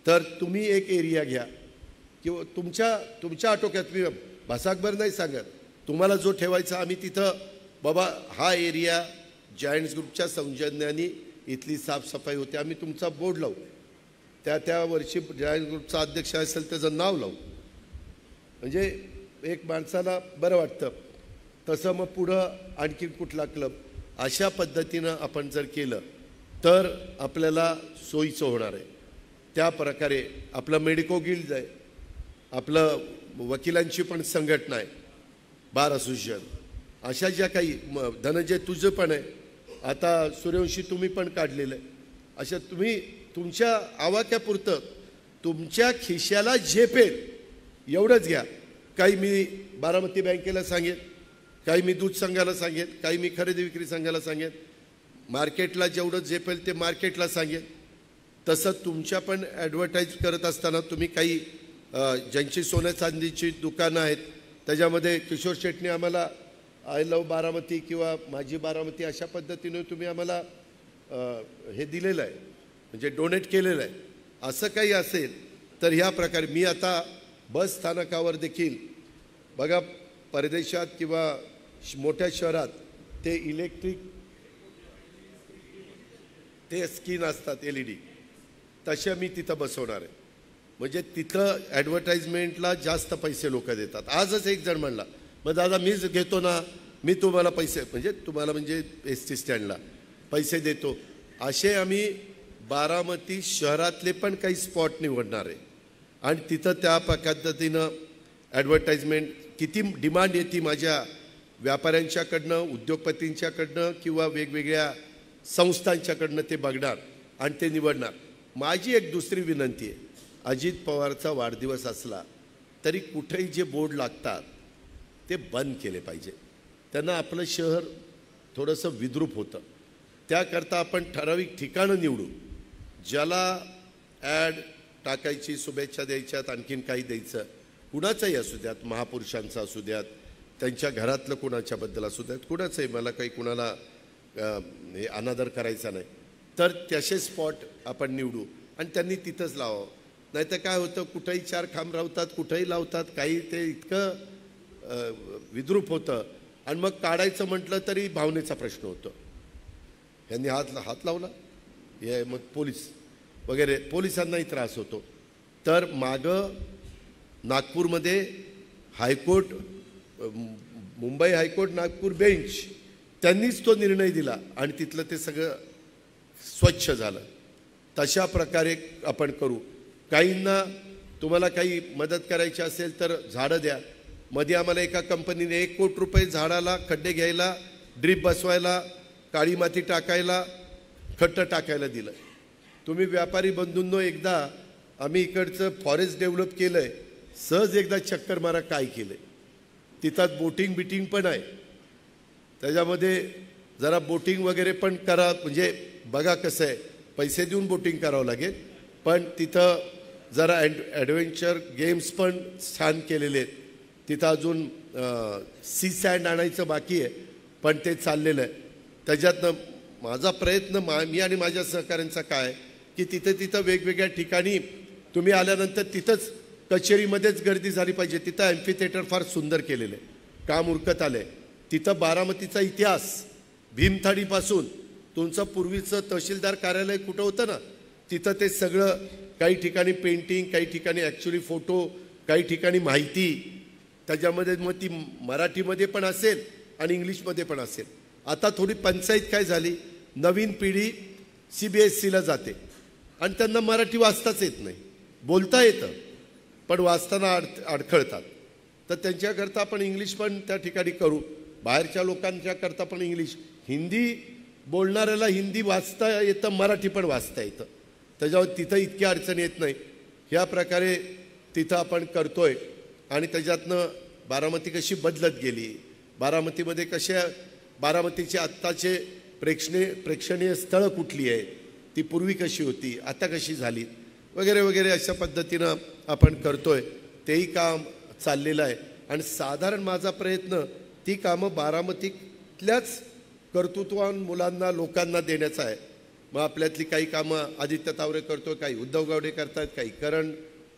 तर तुम्ही एक एरिया घ्या, किंवा तुमच्या आटोक्यात, मी भासाकभर नाही सांगत, तुम्हाला जो ठेवायचा, आम्ही तिथं बाबा हा एरिया जायंट्स ग्रुपच्या सौजन्याने इथली साफसफाई होते, आम्ही तुमचा बोर्ड लावू, त्या वर्षी जायंट्स ग्रुपचा अध्यक्ष असेल त्याचं नाव लावू, म्हणजे एक माणसाला बरं वाटतं. तसं मग पुढं आणखी कुठला क्लब, अशा पद्धतीनं आपण जर केलं तर आपल्याला सोयीचं होणार आहे. त्या प्रकारे आपलं मेडिको गिल्ड आहे, आपलं वकिलांची पण संघटना आहे, बार असोसिएशन, अशा ज्या काही, धनंजय तुझं पण आहे, आता सूर्यवंशी तुम्ही पण काढलेलं आहे. अशा तुम्ही तुमच्या आवाक्यापुरतं तुमच्या खिशाला झेपेल एवढंच घ्या. काही मी बारामती बँकेला सांगेन, काही मी दूध संघाला सांगेन, काही मी खरेदी विक्री संघाला सांगेन, मार्केटला जेवढं झेपेल ते मार्केटला सांगेन. तसं तुमच्या पण ॲडव्हर्टाईज करत असताना तुम्ही काही ज्यांची सोन्या चांदीची दुकानं आहेत त्याच्यामध्ये किशोर शेटने आम्हाला आय लव बारामती किंवा माझी बारामती अशा पद्धतीने तुम्ही आम्हाला हे दिलेलं आहे, म्हणजे डोनेट केलेलं आहे. असं काही असेल तर ह्या प्रकारे मी आता बस स्थानकावर देखील बघा, परदेशात किंवा मोठ्या शहरात ते इलेक्ट्रिक ते स्क्रीन असतात LED, तशा मी तिथं बसवणार आहे. म्हणजे तिथं ॲडव्हर्टाइजमेंटला जास्त पैसे लोक देतात. आजच एक जण म्हणला, मग दादा मीच घेतो ना, मी तुम्हाला पैसे, म्हणजे तुम्हाला म्हणजे ST स्टँडला पैसे देतो. असे आम्ही बारामती शहरातले पण काही स्पॉट निवडणार आहे, आणि तिथं त्या पद्धतीनं ॲडव्हर्टाइजमेंट किती डिमांड येते माझ्या व्यापाऱ्यांच्याकडनं, उद्योगपतींच्याकडनं किंवा वेगवेगळ्या संस्थांच्याकडनं ते बघणार आणि ते निवडणार. माझी एक दुसरी विनंती आहे, अजित पवारचा वाढदिवस असला तरी कुठेही जे बोर्ड लागतात ते बंद केले पाहिजे. त्यांना आपलं शहर थोडंसं विद्रूप होतं. त्याकरता आपण ठराविक ठिकाणं निवडू, ज्याला ॲड टाकायची, शुभेच्छा द्यायच्यात, आणखीन काही द्यायचं, कुणाचाही असू द्यात, महापुरुषांचा असू द्यात, त्यांच्या घरातलं कुणाच्याबद्दल असू द्यात, कुणाचंही, मला काही कुणाला हे अनादर करायचा नाही, तर तसे स्पॉट आपण निवडू आणि त्यांनी तिथंच लावावं. नाही तर काय होतं, कुठंही 4 खांब लावतात, कुठंही लावतात, काही ते इतकं विद्रूप होतं आणि मग काढायचं म्हटलं तरी भावनेचा प्रश्न होतो. यांनी हात लावला, हे मग पोलीस वगैरे, पोलिसांनाही त्रास होतो. तर मागं नागपूरमध्ये high court, Mumbai high court, Nagpur bench, त्यांनीच तो निर्णय दिला आणि तिथलं ते सगळं स्वच्छ झालं. तशा प्रकारे आपण करू. काहींना तुम्हाला काही मदत करायची असेल तर झाडं द्या. मध्ये आम्हाला एका कंपनीने 1 कोटी रुपये झाडाला खड्डे घ्यायला, ड्रीप बसवायला, काळी माती टाकायला, खड्डं टाकायला दिलं. तुम्ही व्यापारी बंधूंनो, एकदा आम्ही इकडचं फॉरेस्ट डेव्हलप केलं आहे, सहज एकदा चक्कर मारा काय केलं आहे. तिथं बोटिंग बिटिंग पण आहे, त्याच्यामध्ये जरा बोटिंग वगैरे पण करा. म्हणजे बघा कसं आहे, पैसे देऊन बोटिंग करावं लागेल, पण तिथं जरा ॲडव्हेंचर गेम्स पण छान केलेले आहेत. तिथं अजून सी सँड आणायचं बाकी आहे, पण ते चाललेलं आहे. त्याच्यातनं माझा प्रयत्न, मी आणि माझ्या सहकाऱ्यांचा काय की तिथं वेगवेगळ्या ठिकाणी तुम्ही आल्यानंतर तिथंच कचेरीमध्येच गर्दी झाली पाहिजे. तिथं ॲम्फी थिएटर फार सुंदर केलेलं आहे, काम उरकत आलं आहे. तिथं बारामतीचा इतिहास, भीमथाडीपासून तुमचं पूर्वीचं तहसीलदार कार्यालय कुठं होतं ना, तिथं ते सगळं, काही ठिकाणी पेंटिंग, काही ठिकाणी ॲक्च्युली फोटो, काही ठिकाणी माहिती, त्याच्यामध्ये मग ती मराठीमध्ये पण असेल आणि इंग्लिशमध्ये पण असेल. आता थोडी पंचायत काय झाली, नवीन पिढी CBSEला जाते आणि त्यांना मराठी वाचताच येत नाही. बोलता येतं पण वाचताना अडखळतात. तर त्यांच्याकरता आपण इंग्लिश पण त्या ठिकाणी करू. बाहेरच्या लोकांच्याकरता पण इंग्लिश, हिंदी बोलणाऱ्याला हिंदी वाचता येतं, मराठी पण वाचता येतं, त्याच्यावर तिथं इतकी अडचण येत नाही. ह्या प्रकारे तिथं आपण करतोय. आणि त्याच्यातनं बारामती कशी बदलत गेली, बारामतीमध्ये कशा, बारामतीचे आत्ताचे प्रेक्षणीय स्थळं कुठली आहे, ती पूर्वी कशी होती, आता कशी झाली, वगैरे वगैरे, अशा पद्धतीनं आपण करतोय. तेही काम चाललेलं आहे. आणि साधारण माझा प्रयत्न ती कामं बारामतीतल्याच कर्तृत्ववान मुलांना, लोकांना देण्याचा आहे. मग आपल्यातली काही कामं आदित्य तावरे करतो, काही उद्धव गावडे करतायत, काही करण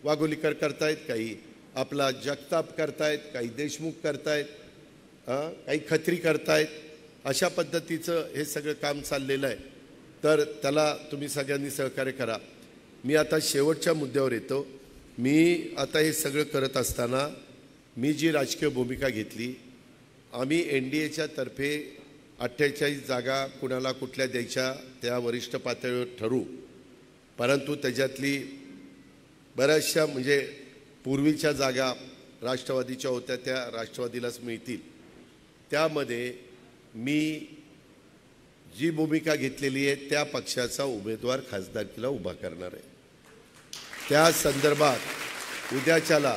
वाघोलीकर करतायत, काही आपला जगताप करतायत, काही देशमुख करतायत, काही खत्री करतायत. अशा पद्धतीचं हे सगळं काम चाललेलं आहे. तर त्याला तुम्ही सगळ्यांनी सहकार्य करा. मी आता शेवटच्या मुद्द्यावर येतो. मी आता हे सगळं करत असताना मी जी राजकीय भूमिका घेतली, आम्ही NDAच्या तर्फे 48 जागा कुणाला कुठल्या द्यायच्या त्या वरिष्ठ पातळीवर ठरवू. परंतु त्याच्यातली बऱ्याचशा, म्हणजे पूर्वीच्या जागा राष्ट्रवादीच्या होत्या, त्या राष्ट्रवादीलाच मिळतील. त्यामध्ये मी जी भूमिका घेतलेली आहे त्या पक्षाचा उमेदवार खासदारकीला उभा करणार आहे. त्या संदर्भात उद्याच्याला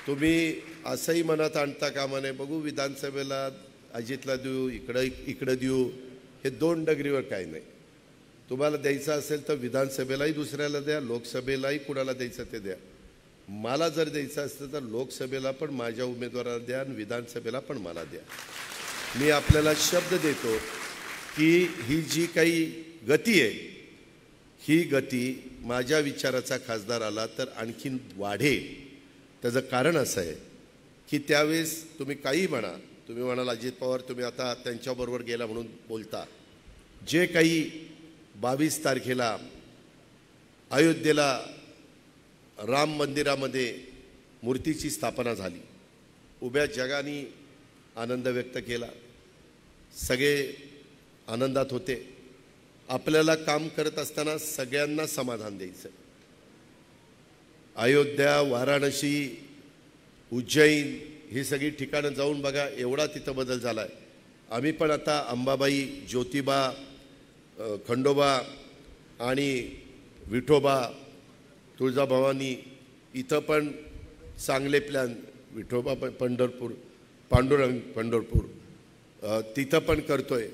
तुम्ही असंही मनात आणता कामा नये, बघू विधानसभेला अजितला देऊ, इकडं देऊ, हे 2 डगरीवर काही नाही. तुम्हाला द्यायचं असेल तर विधानसभेलाही दुसऱ्याला द्या, लोकसभेलाही कुणाला द्यायचं ते द्या. मला जर द्यायचं असतं तर लोकसभेला पण माझ्या उमेदवाराला द्या आणि विधानसभेला पण मला द्या. मी आपल्याला शब्द देतो की ही जी काही गती आहे, ही गती माझ्या विचाराचा खासदार आला तर आणखीन वाढेल. त्याचं कारण असं आहे की त्यावेळेस तुम्ही काही म्हणा, तुम्ही म्हणाल अजित पवार तुम्ही आता त्यांच्याबरोबर गेला म्हणून बोलता, जे काही 22 तारखेला अयोध्येला राम मंदिरामध्ये मूर्तीची स्थापना झाली, उभ्या जगाने आनंद व्यक्त केला, सगळे आनंदात होते. आपल्याला काम करत असताना सगळ्यांना समाधान द्यायचं. अयोध्या, वाराणसी, उज्जैन ही सगळी ठिकाणं जाऊन बघा, एवढा तिथं बदल झाला आहे. आम्ही पण आता अंबाबाई, ज्योतिबा, खंडोबा आणि विठोबा, तुळजाभवानी इथं पण चांगले प्लॅन, विठोबा पंढरपूर, पांडुरंग पंढरपूर तिथं पण करतोय.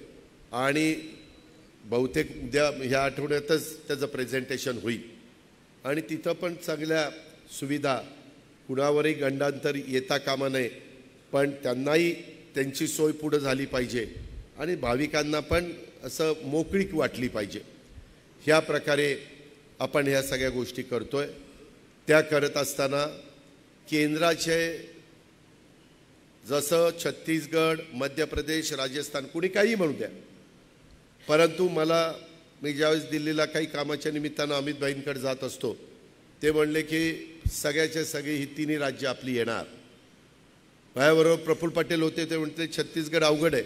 आणि बहुतेक उद्या ह्या आठवड्यातच त्याचं प्रेझेंटेशन होईल. आणि तिथं पण चांगल्या सुविधा, कुणावरही गंडांतर येता कामा नये, पण त्यांनाही त्यांची सोय पुढे झाली पाहिजे आणि भाविकांना पण असं मोकळीक वाटली पाहिजे. ह्या प्रकारे आपण ह्या सगळ्या गोष्टी करतोय. त्या करत असताना केंद्राचे जसं छत्तीसगड, मध्य प्रदेश, राजस्थान कुणी काही म्हणू द्या, परंतु मी ज्यावेळेस दिल्लीला काही कामाच्या निमित्तानं अमित भाईंकडे जात असतो, ते म्हणले की सगळ्याच्या सगळी ही तिन्ही राज्य आपली येणार. माझ्याबरोबर प्रफुल्ल पटेल होते, ते म्हणते छत्तीसगड अवघड आहे,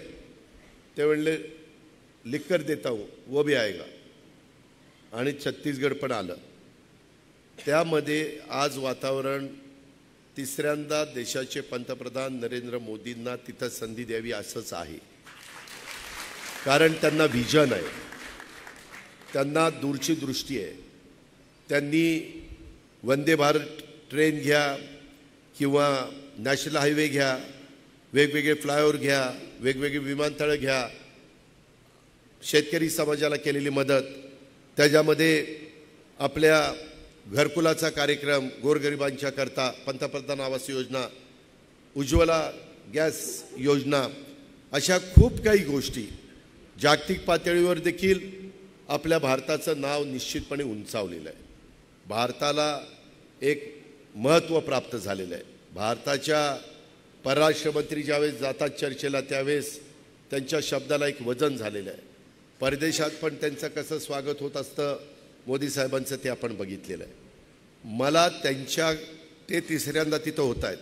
ते म्हणले लिखकर देता हूँ वो भी आएगा, आणि छत्तीसगड पण आलं. त्यामध्ये आज वातावरण तिसऱ्यांदा देशाचे पंतप्रधान नरेंद्र मोदींना तिथं संधी द्यावी असंच आहे. कारण त्यांना व्हिजन आहे, त्यांना दूरची दृष्टी आहे. त्यांनी वंदे भारत ट्रेन घ्या किंवा नॅशनल हायवे घ्या, वेगवेगळे फ्लायओव्हर घ्या, वेगवेगळे विमानतळं घ्या, शेतकरी समाजाला केलेली मदत, त्याच्यामध्ये आपल्या घरकुलाचा कार्यक्रम गोरगरिबांच्या करता पंतप्रधान आवास योजना, उज्ज्वला गॅस योजना, अशा खूप काही गोष्टी जागतिक पातळीवर देखील आपल्या भारताचं नाव निश्चितपणे उंचावलेलं आहे. भारताला एक महत्त्व प्राप्त झालेलं आहे. भारताच्या परराष्ट्र मंत्री ज्यावेळेस जातात चर्चेला, त्यावेळेस त्यांच्या शब्दाला एक वजन झालेलं आहे. परदेशात पण त्यांचं कसं स्वागत होत असतं मोदी साहेबांचं, ते आपण बघितलेलं आहे. मला ते तिसऱ्यांदा तिथं होत आहेत.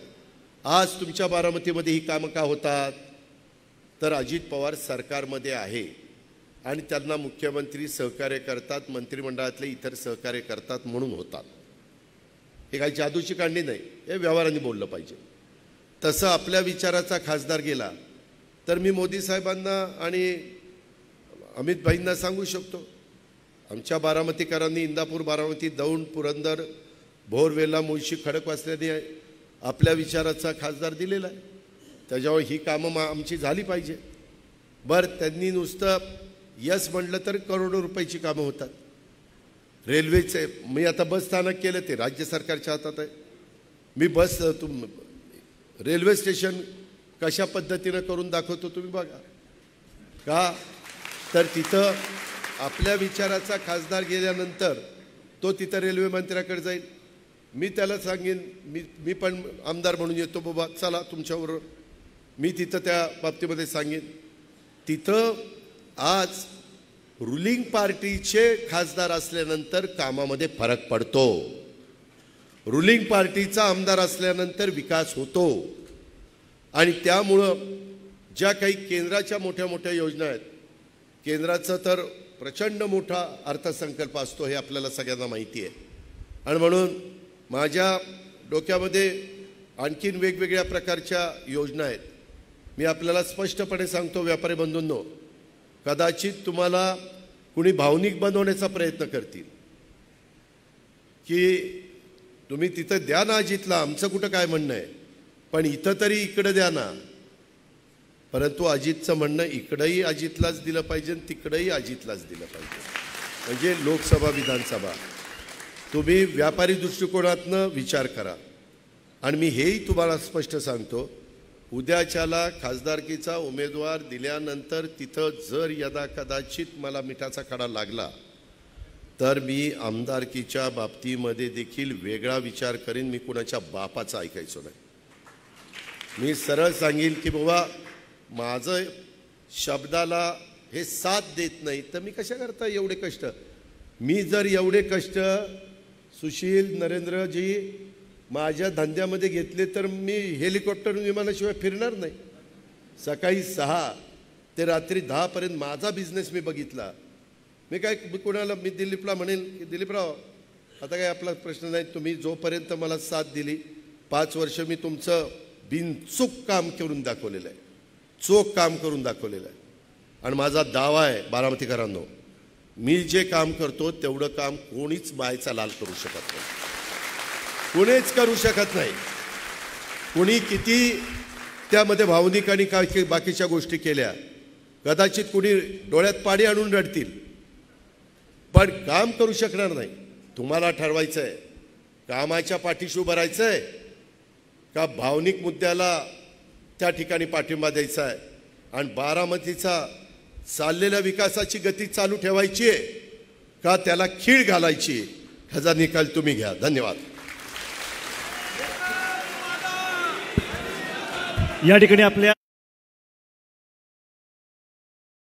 आज तुमच्या बारामतीमध्ये ही कामं का होतात, तर अजित पवार सरकारमध्ये आहे आणि त्यांना मुख्यमंत्री सहकार्य करतात, मंत्रिमंडळातले इतर सहकार्य करतात म्हणून होतात. हे काही जादूची कांडी नाही, हे व्यवहाराने बोललं पाहिजे. तसं आपल्या विचाराचा खासदार गेला तर मी मोदी साहेबांना आणि अमित भाईंना सांगू शकतो, आमच्या बारामतीकरांनी इंदापूर, बारामती, दौंड, पुरंदर, भोरवेला, मुळशी, खडकवासल्याने आपल्या विचाराचा खासदार दिलेला आहे. त्याच्यावर ही कामं आमची झाली पाहिजे. बरं, त्यांनी नुसतं यस म्हटलं तर करोडो रुपयाची कामं होतात. रेल्वेचे मी आता बस स्थानक केलं, ते राज्य सरकारच्या हातात आहे. मी रेल्वे स्टेशन कशा पद्धतीनं करून दाखवतो तुम्ही बघा. का तर तिथं आपल्या विचाराचा खासदार गेल्यानंतर तो तिथं रेल्वे मंत्र्याकडे जाईल. मी त्याला सांगेन, मी पण आमदार म्हणून येतो बाबा, चला तुमच्याबरोबर. मी तिथं त्या बाबतीमध्ये सांगेन. तिथं आज रुलिंग पार्टीचे खासदार असल्यानंतर कामामध्ये फरक पडतो. रुलिंग पार्टीचा आमदार असल्यानंतर विकास होतो. आणि त्यामुळं ज्या काही केंद्राच्या मोठ्या मोठ्या योजना आहेत, केंद्राचा तर प्रचंड मोठा अर्थसंकल्प असतो, हे आपल्याला सगळ्यांना माहिती आहे. आणि म्हणून माझ्या डोक्यामध्ये आणखीन वेगवेगळ्या प्रकारच्या योजना आहेत. मी आपल्याला स्पष्टपणे सांगतो व्यापारी बंधूंनो, कदाचित तुम्हाला कुणी भावनिक बनवण्याचा प्रयत्न करतील की तुम्ही तिथं द्या ना अजितला, आमचं कुठं काय म्हणणं आहे, पण इथं तरी इकडं द्या ना. परंतु अजितचं म्हणणं इकडंही अजितलाच दिलं पाहिजे, तिकडंही अजितलाच दिलं पाहिजे. म्हणजे लोकसभा, विधानसभा तुम्ही व्यापारी दृष्टिकोनातनं विचार करा. आणि मी हेही तुम्हाला स्पष्ट सांगतो, उद्याच्याला खासदारकीचा उमेदवार दिल्यानंतर तिथं जर यदा कदाचित मला मिठाचा खडा लागला तर मी आमदारकीच्या बाबतीमध्ये देखील वेगळा विचार करेन. मी कुणाच्या बापाचा ऐकायचो नाही. मी सरळ सांगेन की बाबा माझं शब्दाला हे साथ देत नाही तर मी कशा करता एवढे कष्ट. मी जर एवढे कष्ट सुशील, नरेंद्रजी माझ्या धंद्यामध्ये घेतले तर मी हेलिकॉप्टर विमानाशिवाय फिरणार नाही. सकाळी 6 ते रात्री 10 पर्यंत माझा बिझनेस मी बघितला. मी कोणाला मी दिलीपला म्हणेन की दिलीपराव आता काय आपला प्रश्न नाही, तुम्ही जोपर्यंत मला साथ दिली 5 वर्ष मी तुमचं बिनचूक काम करून दाखवलेलं आहे, चोख काम करून दाखवलेलं आहे. आणि माझा दावा आहे बारामतीकरांनो, मी जे काम करतो तेवढं काम कोणीच बायचा लाल करू शकत नाही, कोणीच करू शकत नाही. कोणी किती त्यामध्ये भावनिक आणि काय बाकीच्या गोष्टी केल्या, कदाचित कोणी डोळ्यात पाणी आणून रडतील, पण काम करू शकणार नाही. तुम्हाला ठरवायचं आहे, कामाच्या पाठीशी उभं राहायचं आहे का भावनिक मुद्द्याला त्या ठिकाणी पाठिंबा द्यायचा आहे आणि बारामतीचा चाललेल्या विकासाची गती चालू ठेवायची आहे का त्याला खीळ घालायची, ह्याचा निकाल तुम्ही घ्या. धन्यवाद. या ठिकाणी आपल्या